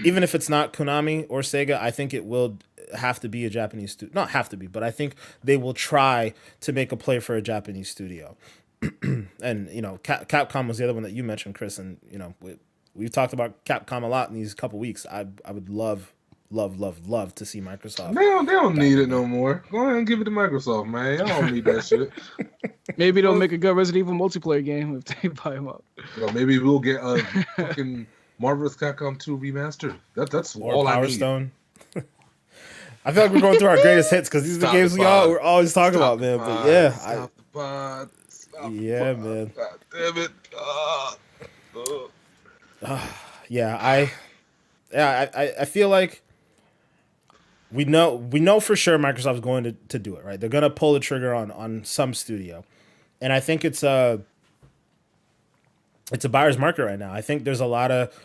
even if it's not Konami or Sega, I think it will have to be a Japanese studio. Not have to be, but I think they will try to make a play for a Japanese studio. And, you know, Capcom was the other one that you mentioned, Chris. And, you know, we've talked about Capcom a lot in these couple weeks. I would love to see Microsoft. They don't need it no more. Go ahead and give it to Microsoft, man. Y'all don't need that shit. Maybe they'll make a good Resident Evil multiplayer game if they buy them up. Well, maybe we'll get a fucking Marvelous Capcom 2 remastered. That's or all Power I need. Stone. I feel like we're going through our greatest hits because these are the games we're always talking about, man. But yeah, Stop the pod. Yeah, man. God damn it. I feel like we know for sure Microsoft's going to do it, right? They're going to pull the trigger on some studio. And I think it's a buyer's market right now. I think there's a lot of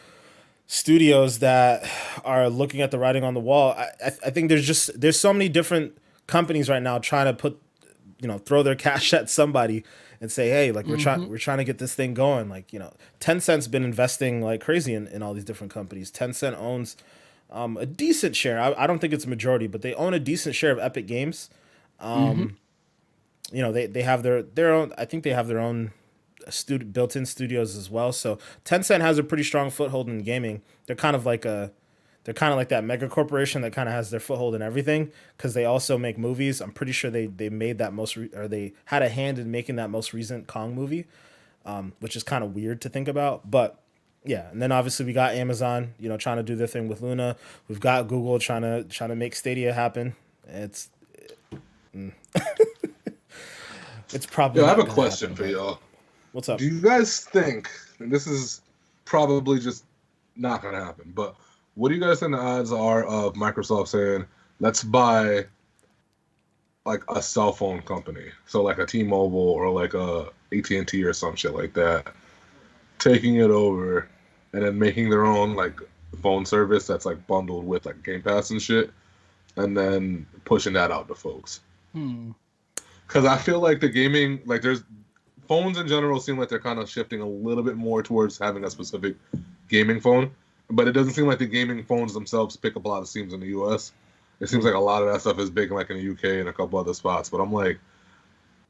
studios that are looking at the writing on the wall. I think there's so many different companies right now trying to throw their cash at somebody and say, hey, like we're trying to get this thing going. Like, you know, Tencent's been investing like crazy in all these different companies. Tencent owns a decent share. I don't think it's a majority, but they own a decent share of Epic Games. You know, they have their own. I think they have their own built-in studios as well. So Tencent has a pretty strong foothold in gaming. They're kind of like that mega corporation that kind of has their foothold in everything because they also make movies. I'm pretty sure they made that they had a hand in making that most recent Kong movie, which is kind of weird to think about. But yeah, and then obviously we got Amazon, you know, trying to do their thing with Luna. We've got Google trying to make Stadia happen. It's probably. I have a question for y'all. What's up? Do you guys think, and this is probably just not going to happen, but what do you guys think the odds are of Microsoft saying, let's buy like a cell phone company? So like a T-Mobile or like a AT&T or some shit like that, taking it over and then making their own like phone service that's like bundled with like Game Pass and shit, and then pushing that out to folks. Because I feel like the gaming, like there's phones in general seem like they're kind of shifting a little bit more towards having a specific gaming phone, but it doesn't seem like the gaming phones themselves pick up a lot of steams in the U.S. It seems like a lot of that stuff is big like in the UK and a couple other spots. But I'm like,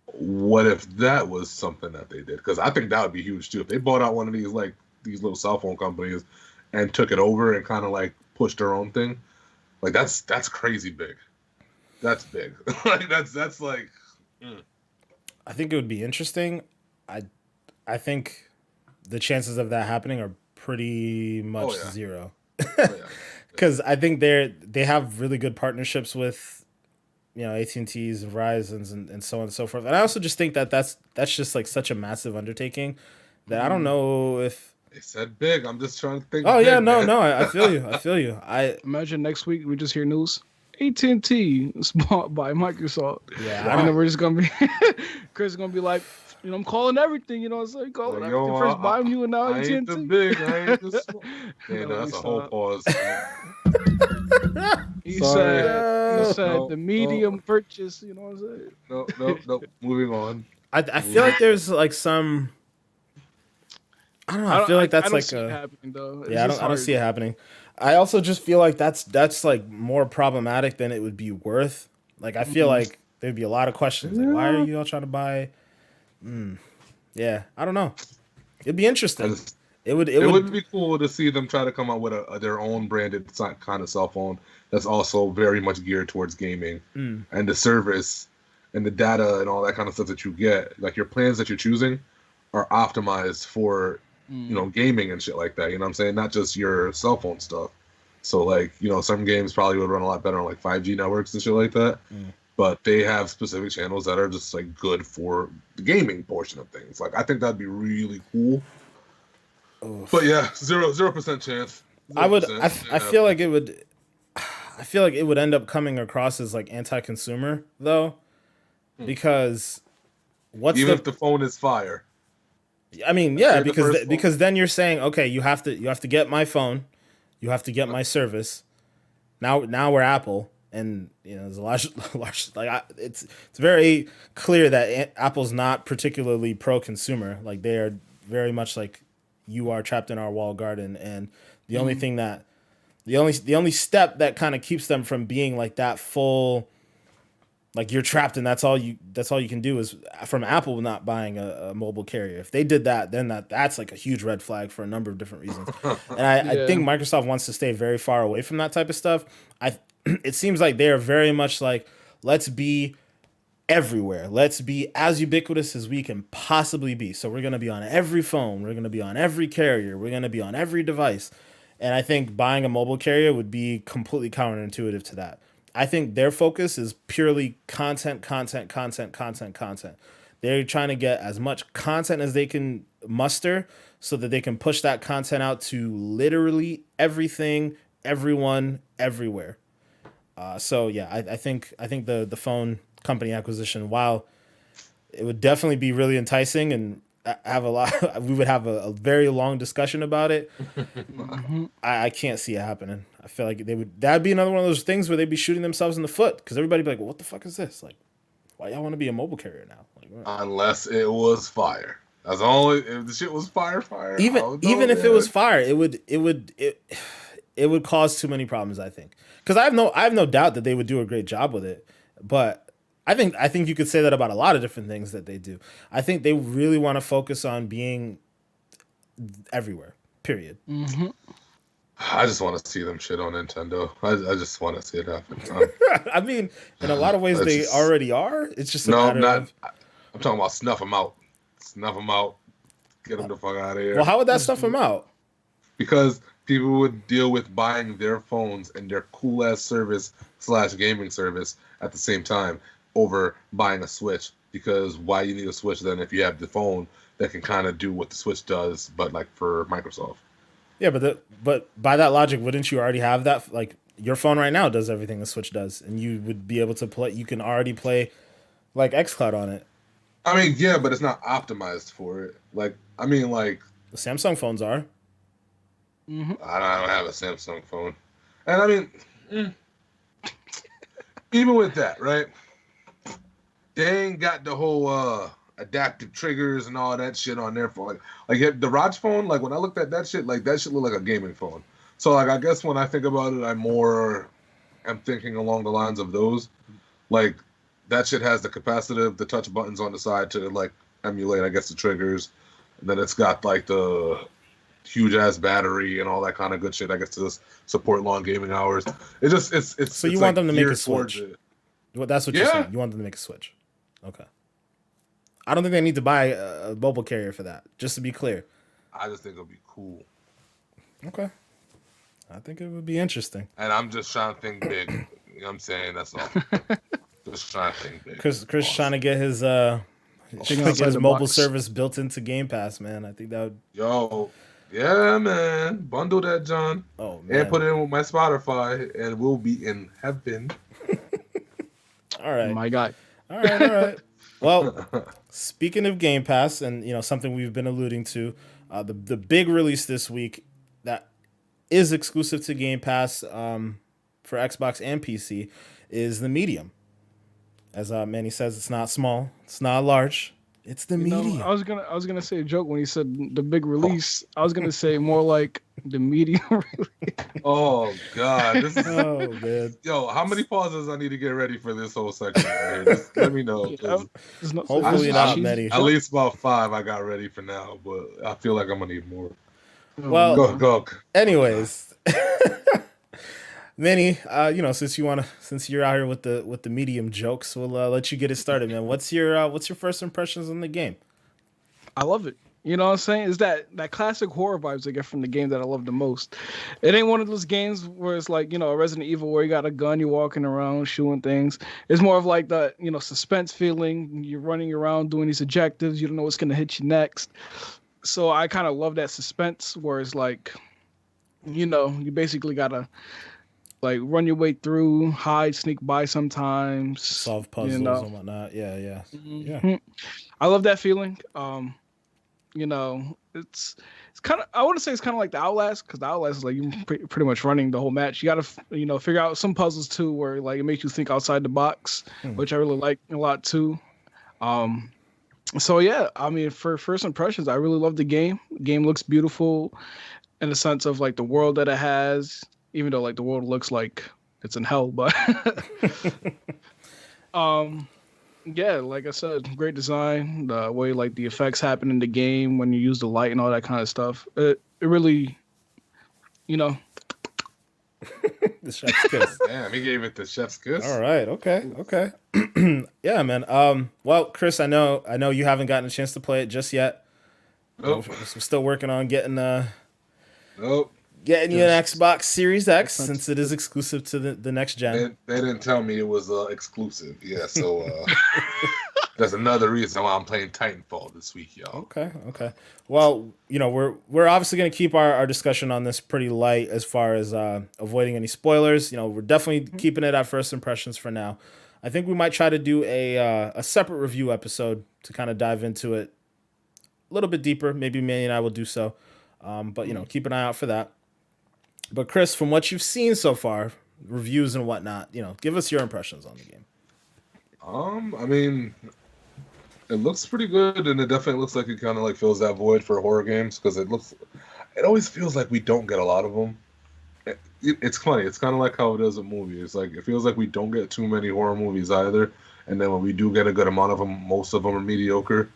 what if that was something that they did? Because I think that would be huge too. If they bought out one of these little cell phone companies and took it over and kind of like pushed their own thing, like that's crazy big. That's big. Like that's like. I think it would be interesting. I think the chances of that happening are pretty much zero. Because I think they have really good partnerships with, AT&Ts and Verizons and so on and so forth. And I also just think that's just like such a massive undertaking that I don't know if they said big. I'm just trying to think. Oh big, yeah, man. no, I feel you. I imagine next week we just hear news. AT&T is bought by Microsoft. Yeah, and then we're just gonna be Chris is gonna be like, I'm calling everything. It's like calling everything first. Buy you and now AT&T. I ain't the big. I ain't the small. Yeah, no, that's a whole pause. He said the medium purchase. You know what I'm saying? No. Moving on. I feel like there's like some. I don't know. I feel like that's like see it happening, though. I don't see it happening. I also just feel like that's like more problematic than it would be worth. Like I feel like there'd be a lot of questions. Like, why are you all trying to buy? Yeah, I don't know. It'd be interesting. It would be cool to see them try to come out with their own branded kind of cell phone that's also very much geared towards gaming and the service and the data and all that kind of stuff that you get. Like your plans that you're choosing are optimized for gaming and shit like that. You know what I'm saying? Not just your cell phone stuff. So like some games probably would run a lot better on like 5G networks and shit like that. But they have specific channels that are just like good for the gaming portion of things. Like I think that'd be really cool. Oof. But yeah, 0% chance. 0%. I feel like it would. I feel like it would end up coming across as like anti-consumer though, because if the phone is fire. I mean, yeah, because then you're saying, okay, you have to get my phone, you have to get my service. Now we're Apple, and there's a large like it's very clear that Apple's not particularly pro-consumer. Like they are very much like you are trapped in our walled garden, and the only thing that the only step that kind of keeps them from being like that full. Like you're trapped and that's all you can do is from Apple not buying a mobile carrier. If they did that, then that's like a huge red flag for a number of different reasons. And I think Microsoft wants to stay very far away from that type of stuff. It seems like they are very much like, let's be everywhere. Let's be as ubiquitous as we can possibly be. So we're going to be on every phone. We're going to be on every carrier. We're going to be on every device. And I think buying a mobile carrier would be completely counterintuitive to that. I think their focus is purely content. They're trying to get as much content as they can muster so that they can push that content out to literally everything, everyone, everywhere. So yeah, I think the phone company acquisition, while it would definitely be really enticing and we would have a very long discussion about it. I can't see it happening. I feel like that'd be another one of those things where they'd be shooting themselves in the foot because everybody'd be like, well, what the fuck is this? Like, why y'all want to be a mobile carrier now? Like, unless it was fire. That's only if the shit was fire. Even if it was fire, it would cause too many problems, I think. Because I have no doubt that they would do a great job with it, but I think you could say that about a lot of different things that they do. I think they really want to focus on being everywhere. Period. Mm-hmm. I just want to see them shit on Nintendo. I just want to see it happen. I mean, in a lot of ways, they already are. It's just I'm talking about snuff them out. Snuff them out. Get them the fuck out of here. Well, how would that snuff them out? Because people would deal with buying their phones and their cool ass service / gaming service at the same time over buying a Switch. Because why you need a Switch then if you have the phone that can kind of do what the Switch does, but like for Microsoft. Yeah, but by that logic, wouldn't you already have that? Like your phone right now does everything the Switch does, and you would be able to play. You can already play like xCloud on it. I mean, yeah, but it's not optimized for it. Like, I mean, like the Samsung phones are. Mm-hmm. I don't have a Samsung phone, and I mean, even with that, right? They ain't got the whole adaptive triggers and all that shit on their phone. Like the Raj phone, like when I looked at that shit, like that shit looked like a gaming phone. So like I guess when I think about it, I'm thinking along the lines of those. Like that shit has the capacitive, the touch buttons on the side to like emulate, I guess, the triggers. And then it's got like the huge ass battery and all that kind of good shit, I guess, to support long gaming hours. It's so you it's want like them to make a geared towards switch? it. Well, that's what you're saying. You want them to make a switch. Okay. I don't think they need to buy a mobile carrier for that. Just to be clear. I just think it'll be cool. Okay. I think it would be interesting. And I'm just trying to think big. You know what I'm saying? That's all. Just trying to think big. Chris trying to get his mobile service built into Game Pass, man. I think that would. Yo, yeah, man. Bundle that, John. Oh man. And put it in with my Spotify, and we'll be in heaven. All right. My God. All right. Well, speaking of Game Pass, and something we've been alluding to, the big release this week that is exclusive to Game Pass for Xbox and PC is the Medium. As Manny says, it's not small, it's not large, it's the Medium. I was gonna say a joke when he said the big release. I was gonna say more like the Medium release. Oh God! Oh man! Yo, how many pauses I need to get ready for this whole section? Right here? Just let me know. Hopefully not many. At least about 5 I got ready for now, but I feel like I'm gonna need more. Well, go. Anyways, Manny, since you're out here with the Medium jokes, we'll let you get it started, man. What's your first impressions on the game? I love it. You know what I'm saying? It's that classic horror vibes I get from the game that I love the most. It ain't one of those games where it's like, a Resident Evil where you got a gun, you're walking around shooting things. It's more of like the, suspense feeling. You're running around doing these objectives. You don't know what's going to hit you next. So I kind of love that suspense where it's like, you basically got to like run your way through, hide, sneak by sometimes. Solve puzzles and whatnot. Yeah. Mm-hmm. I love that feeling. It's kind of, I want to say it's kind of like the Outlast, because the Outlast is like you pretty much running the whole match. You got to, figure out some puzzles too, where like it makes you think outside the box, which I really like a lot too. So yeah, I mean, for first impressions, I really love the game. The game looks beautiful in the sense of like the world that it has, even though like the world looks like it's in hell, but yeah, like I said, great design. The way like the effects happen in the game when you use the light and all that kind of stuff. It really, The chef's kiss. Damn, he gave it the chef's kiss. All right. Okay. Yeah, man. Well, Chris, I know you haven't gotten a chance to play it just yet. Nope. We're still working on getting Nope. Getting you an Xbox Series X since it is exclusive to the next gen. They didn't tell me it was exclusive. Yeah, so that's another reason why I'm playing Titanfall this week, y'all. Okay. Well, we're obviously going to keep our discussion on this pretty light as far as avoiding any spoilers. We're definitely keeping it at first impressions for now. I think we might try to do a separate review episode to kind of dive into it a little bit deeper. Maybe Manny and I will do so. But keep an eye out for that. But Chris, from what you've seen so far, reviews and whatnot, give us your impressions on the game. I mean, it looks pretty good, and it definitely looks like it kind of like fills that void for horror games, because it always feels like we don't get a lot of them. It's funny. It's kind of like how it is with movies. It's like it feels like we don't get too many horror movies either, and then when we do get a good amount of them, most of them are mediocre.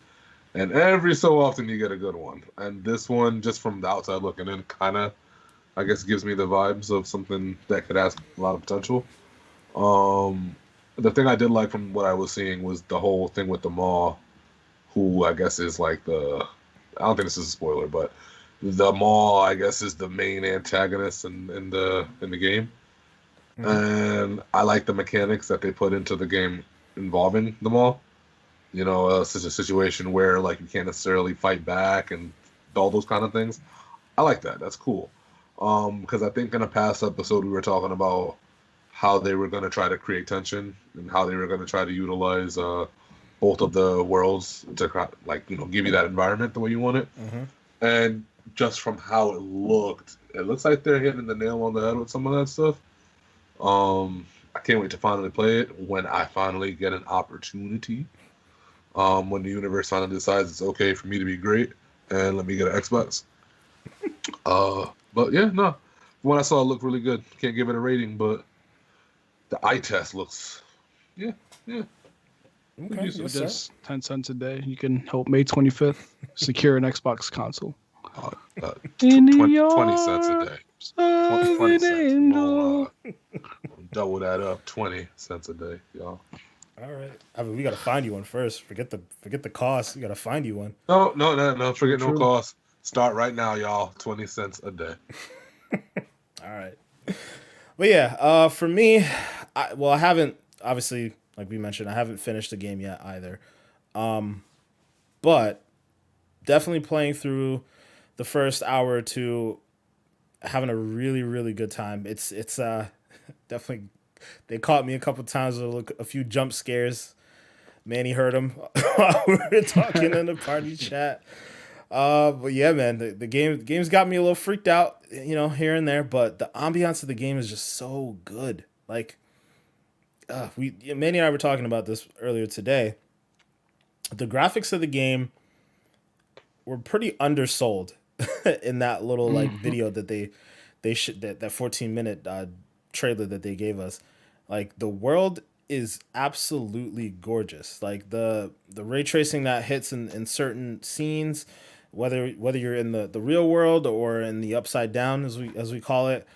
And every so often you get a good one. And this one, just from the outside looking in, kind of, I guess, gives me the vibes of something that could have a lot of potential. The thing I did like from what I was seeing was the whole thing with the Maw, who I guess is like I don't think this is a spoiler, but the Maw, I guess, is the main antagonist in the game. Mm-hmm. And I like the mechanics that they put into the game involving the Maw. Such a situation where like you can't necessarily fight back and all those kind of things. I like that. That's cool. Because I think in a past episode we were talking about how they were going to try to create tension and how they were going to try to utilize both of the worlds to give you that environment the way you want it. Mm-hmm. And just from how it looks like they're hitting the nail on the head with some of that stuff. I can't wait to finally play it when I finally get an opportunity. when the universe finally decides it's okay for me to be great and let me get an Xbox. But yeah, no. When I saw it looked really good. Can't give it a rating, but the eye test looks, yeah. Okay, So yes, just 10 cents a day. You can hope May 25th secure an Xbox console. Uh, uh, In the 20 cents a day. 20 cents. We'll double that up. 20 cents a day, y'all. All right. I mean, we gotta find you one first. Forget the cost. We gotta find you one. No. Forget no True. cost. Start right now, y'all. 20 cents a day. All right. But yeah, for me, I haven't, obviously, like we mentioned, I haven't finished the game yet either. But definitely playing through the first hour or two, having a really, really good time. It's definitely, they caught me a couple times with a few jump scares. Manny heard them while we were talking in the party chat. But yeah, man, the game's got me a little freaked out, here and there. But the ambiance of the game is just so good. Like, Manny and I were talking about this earlier today. The graphics of the game were pretty undersold in that little video that they that 14-minute trailer that they gave us. Like, the world is absolutely gorgeous. Like, the ray tracing that hits in certain scenes, whether you're in the real world or in the upside down as we call it.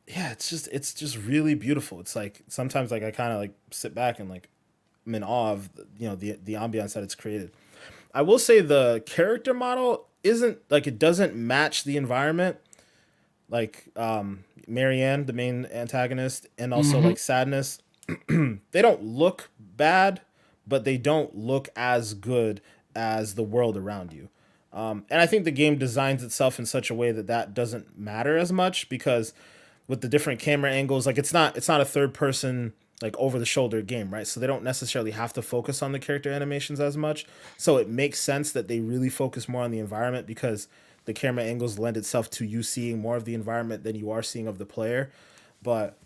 Yeah, it's just really beautiful. It's like sometimes like I kind of like sit back and like I'm in awe of the ambiance that it's created. I will say the character model isn't like, it doesn't match the environment. Like Marianne, the main antagonist, and also like Sadness, they don't look bad, but they don't look as good as the world around you. And I think the game designs itself in such a way that doesn't matter as much, because with the different camera angles, like it's not a third person like over the shoulder game, right? So they don't necessarily have to focus on the character animations as much. So it makes sense that they really focus more on the environment, because the camera angles lend itself to you seeing more of the environment than you are seeing of the player. But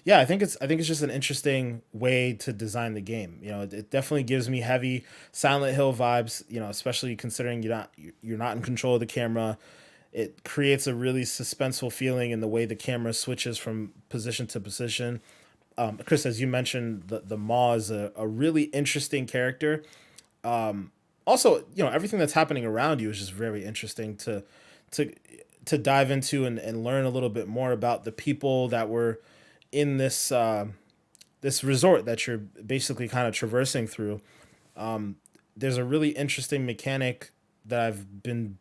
yeah, I think it's just an interesting way to design the game. It definitely gives me heavy Silent Hill vibes, especially considering you're not in control of the camera. It creates a really suspenseful feeling in the way the camera switches from position to position. Chris, as you mentioned, the Maw is a really interesting character. Also, everything that's happening around you is just very interesting to dive into and learn a little bit more about the people that were in this this resort that you're basically kind of traversing through. There's a really interesting mechanic that I've been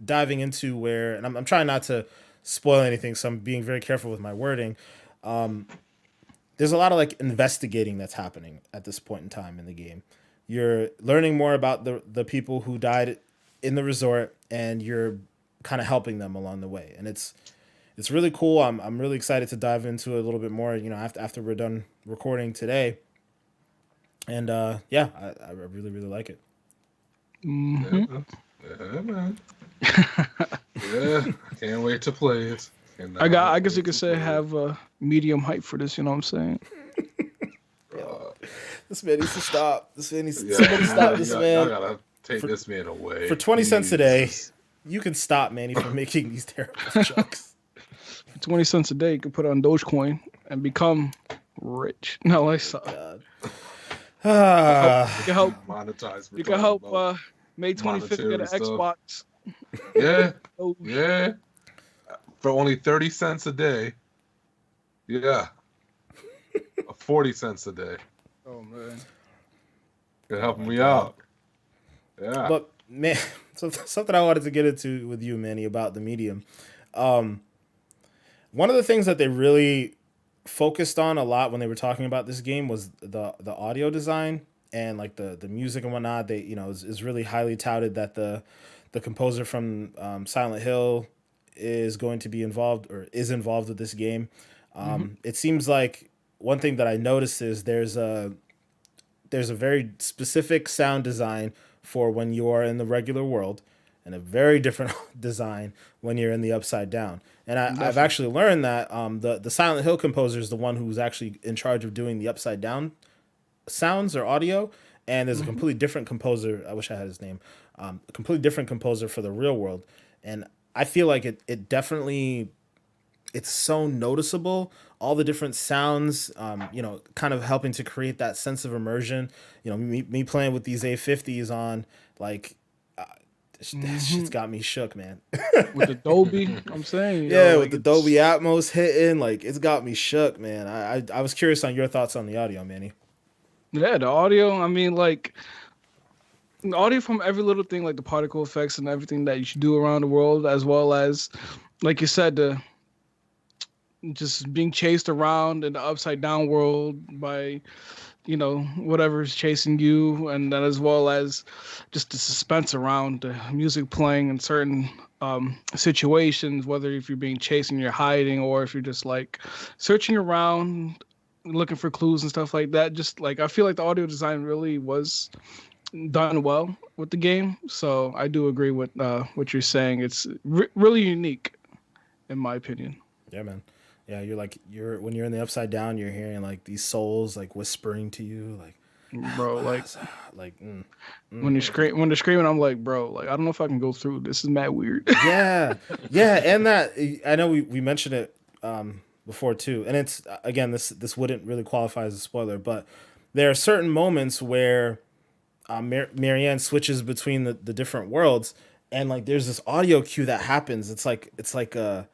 diving into where, and I'm trying not to spoil anything, so I'm being very careful with my wording. There's a lot of like investigating that's happening at this point in time in the game. You're learning more about the people who died in the resort, and you're kind of helping them along the way. And it's really cool. I'm really excited to dive into it a little bit more, after we're done recording today. And yeah, I really, really like it. Mm-hmm. Yeah, man. Yeah, can't wait to play it. I guess you could say have a medium height for this. You know what I'm saying? This man needs to stop. Somebody stop this man. I gotta take this man away. For 20 cents a day, you can stop Manny from making these terrible jokes. For 20 cents a day, you can put on Dogecoin and become rich. No, I saw. God. You can help monetize. You can help May 25th get an Xbox. Yeah, yeah. For only 30 cents a day. Yeah. 40 cents a day. Oh man. You're helping me out. Yeah. But man, so something I wanted to get into with you, Manny, about the medium. One of the things that they really focused on a lot when they were talking about this game was the audio design and like the music and whatnot. They is really highly touted that the composer from Silent Hill is going to be involved or is involved with this game. It seems like one thing that I noticed is there's a very specific sound design for when you are in the regular world, and a very different design when you're in the upside down. And I've actually learned that the Silent Hill composer is the one who's actually in charge of doing the upside down sounds or audio, and there's a completely different composer. I wish I had his name. A completely different composer for the real world, and I feel like it definitely, it's so noticeable. All the different sounds, kind of helping to create that sense of immersion. Me playing with these A50s on, like, that shit's got me shook, man. With the Dolby, I'm saying. Yeah, like with the Dolby Atmos hitting, like, it's got me shook, man. I was curious on your thoughts on the audio, Manny. Yeah, the audio. I mean, like, the audio from every little thing, like the particle effects and everything that you should do around the world, as well as, like you said, the just being chased around in the upside down world by, whatever's chasing you, and then as well as just the suspense around the music playing in certain situations, whether if you're being chased and you're hiding, or if you're just like searching around looking for clues and stuff like that. Just like, I feel like the audio design really was done well with the game, so I do agree with what you're saying. It's really unique in my opinion. Yeah, man. Yeah, when you're in the upside down, you're hearing like these souls like whispering to you, like, bro, like when they're screaming, I'm like, bro, like, I don't know if I can go through this. Is mad weird. Yeah, and that, I know we mentioned it before too, and it's, again, this wouldn't really qualify as a spoiler, but there are certain moments where Marianne switches between the different worlds, and like there's this audio cue that happens. It's like a,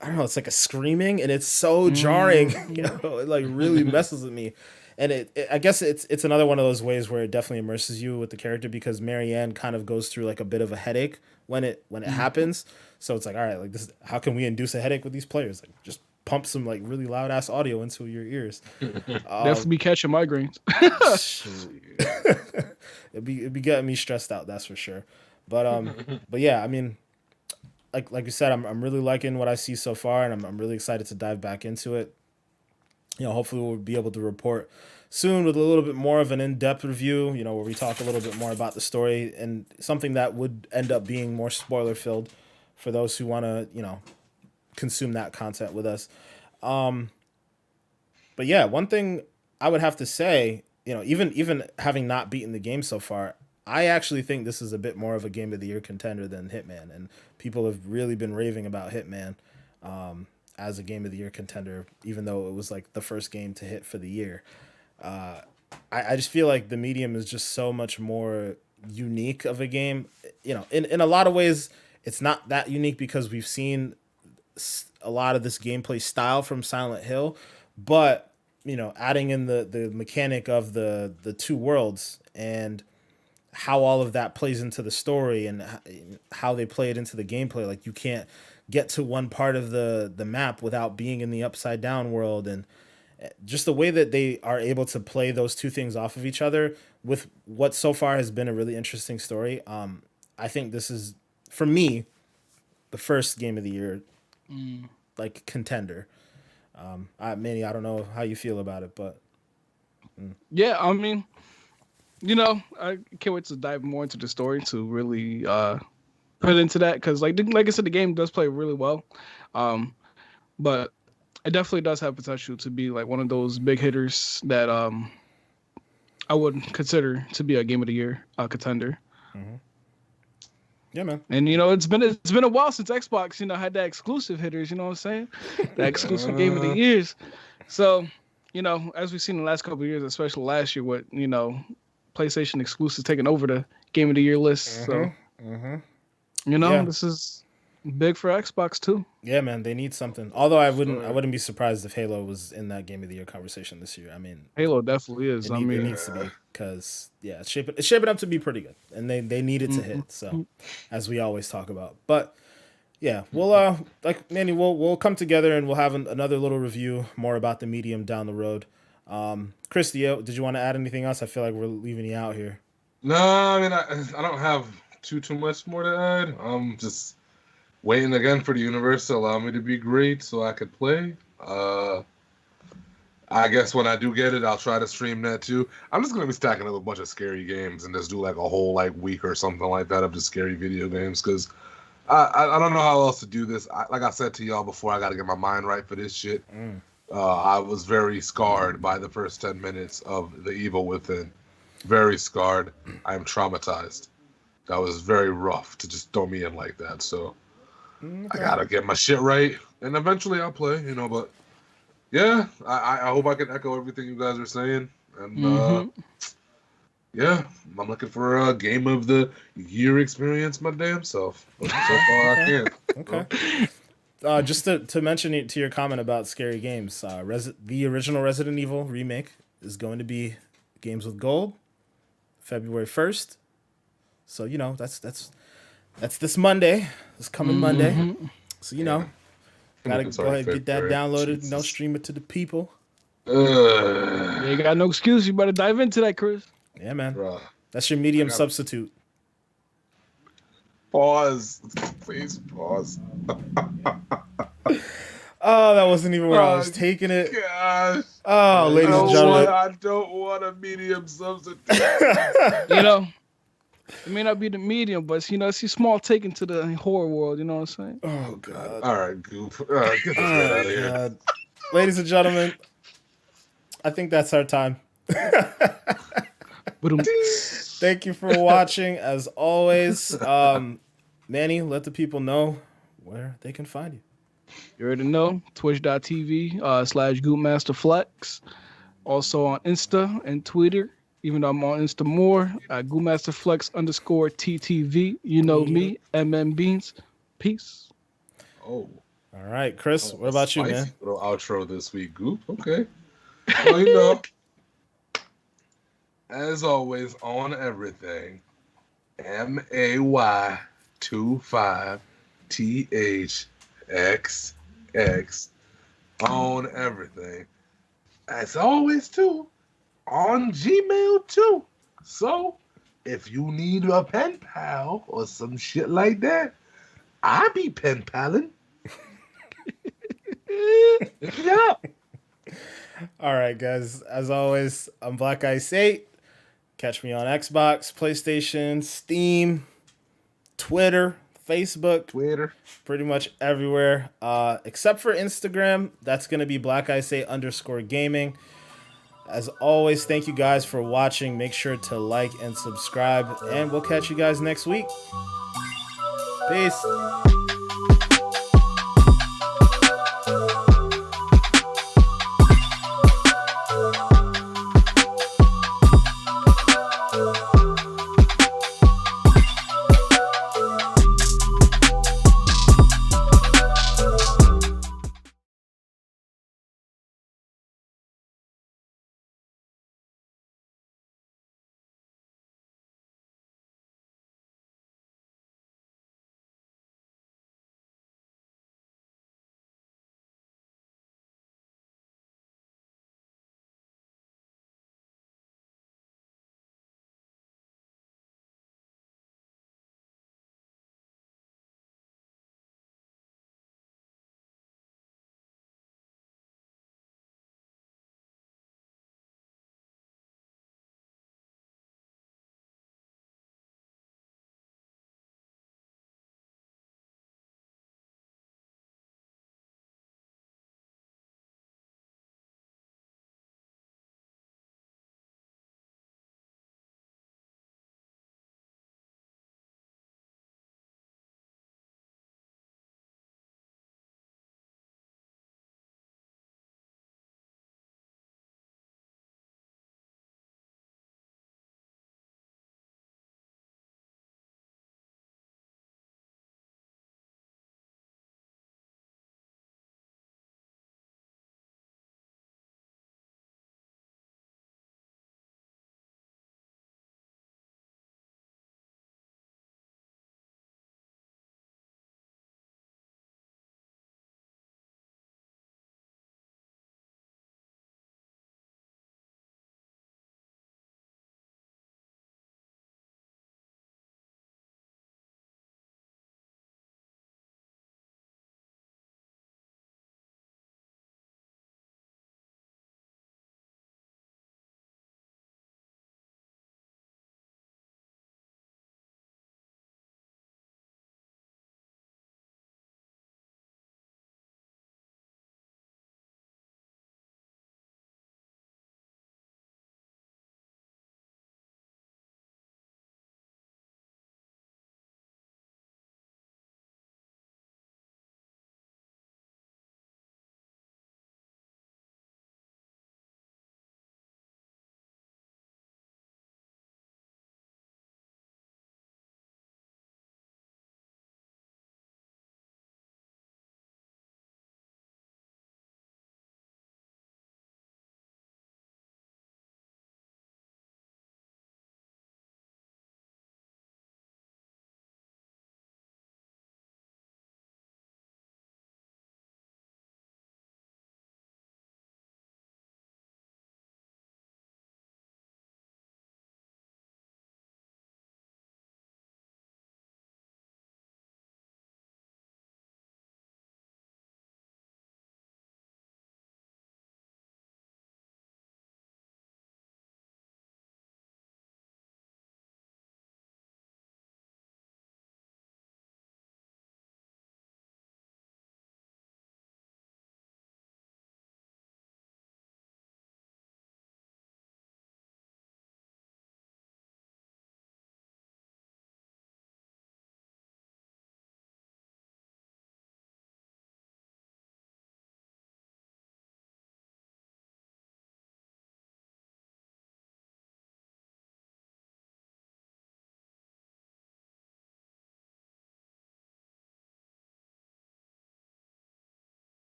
I don't know, it's like a screaming, and it's so jarring. It like really messes with me. And I guess it's another one of those ways where it definitely immerses you with the character, because Marianne kind of goes through like a bit of a headache when it happens. So it's like, all right, like this, how can we induce a headache with these players? Like, just pump some like really loud ass audio into your ears. Definitely be catching migraines. it'd be getting me stressed out, that's for sure. But yeah, I mean, like you said, I'm really liking what I see so far, and I'm really excited to dive back into it. Hopefully we'll be able to report soon with a little bit more of an in-depth review, where we talk a little bit more about the story, and something that would end up being more spoiler-filled for those who want to, consume that content with us. But yeah, one thing I would have to say, even having not beaten the game so far, I actually think this is a bit more of a Game of the Year contender than Hitman, and people have really been raving about Hitman as a Game of the Year contender, even though it was like the first game to hit for the year. I just feel like the medium is just so much more unique of a game. In a lot of ways, it's not that unique because we've seen a lot of this gameplay style from Silent Hill, but adding in the mechanic of the two worlds and how all of that plays into the story and how they play it into the gameplay. Like, you can't get to one part of the map without being in the upside down world, and just the way that they are able to play those two things off of each other with what so far has been a really interesting story. I think this is, for me, the first Game of the Year like contender. Manny, I don't know how you feel about it, but yeah, I mean, I can't wait to dive more into the story to really put into that, because like I said, the game does play really well, but it definitely does have potential to be like one of those big hitters that I would consider to be a Game of the Year contender. Mm-hmm. Yeah, man. And it's been a while since Xbox had that exclusive hitters. You know what I'm saying? That exclusive Game of the Years. So as we've seen in the last couple of years, especially last year, with PlayStation exclusives taking over the Game of the Year list. So this is big for Xbox too. Yeah, man, they need something. Although I wouldn't be surprised if Halo was in that Game of the Year conversation this year. I mean, Halo definitely is. It needs to be, because it's shaping up to be pretty good, and they need it to hit. So, as we always talk about, but yeah, we'll like Manny, we'll come together and we'll have another little review more about the medium down the road. Chris, did you want to add anything else? I feel like we're leaving you out here. No, I mean, I don't have too much more to add. I'm just waiting again for the universe to allow me to be great so I could play. I guess when I do get it, I'll try to stream that too. I'm just going to be stacking up a bunch of scary games and just do like a whole week or something like that of just scary video games, because I don't know how else to do this. Like I said to y'all before, I got to get my mind right for this shit. I was very scarred by the first 10 minutes of The Evil Within. very scarred. I am traumatized. That was very rough to just throw me in like that. So I gotta get my shit right, and eventually I'll play. But yeah, I hope I can echo everything you guys are saying, and yeah, I'm looking for a game of the year experience my damn self. So far I can't. Okay. Just to mention it to your comment about scary games, the original Resident Evil remake is going to be Games with Gold, February 1st. So that's this Monday, this coming Monday. So gotta go ahead and get that downloaded. Jesus. Stream it to the people. You got no excuse. You better dive into that, Chris. Yeah, man. Bruh. That's your medium substitute. Pause. Please pause. Oh, that wasn't even where I was taking it. Gosh. Oh, ladies and gentlemen. I don't want a medium substitute. It may not be the medium, but it's a small take into the horror world. You know what I'm saying? Oh, God. All right, Goop. Get this man out of here. God. Ladies and gentlemen, I think that's our time. Thank you for watching. As always, Manny, let the people know where they can find you. You already know, twitch.tv/GoopMasterFlex. Also on Insta and Twitter, even though I'm on Insta more, GoopMasterFlex_TTV. You know me, MM Beans. Peace. Oh. All right, Chris, what about you, man? Little outro this week, Goop. Okay. Well, as always, on everything, MAY25THXX on everything. As always, too, on Gmail, too. So, if you need a pen pal or some shit like that, I be pen palling. Yeah. All right, guys. As always, I'm Black Ice 8. Catch me on Xbox, PlayStation, Steam, Twitter, Facebook, pretty much everywhere, except for Instagram. That's going to be BlackIce8_gaming. As always, thank you guys for watching. Make sure to like and subscribe, and we'll catch you guys next week. Peace.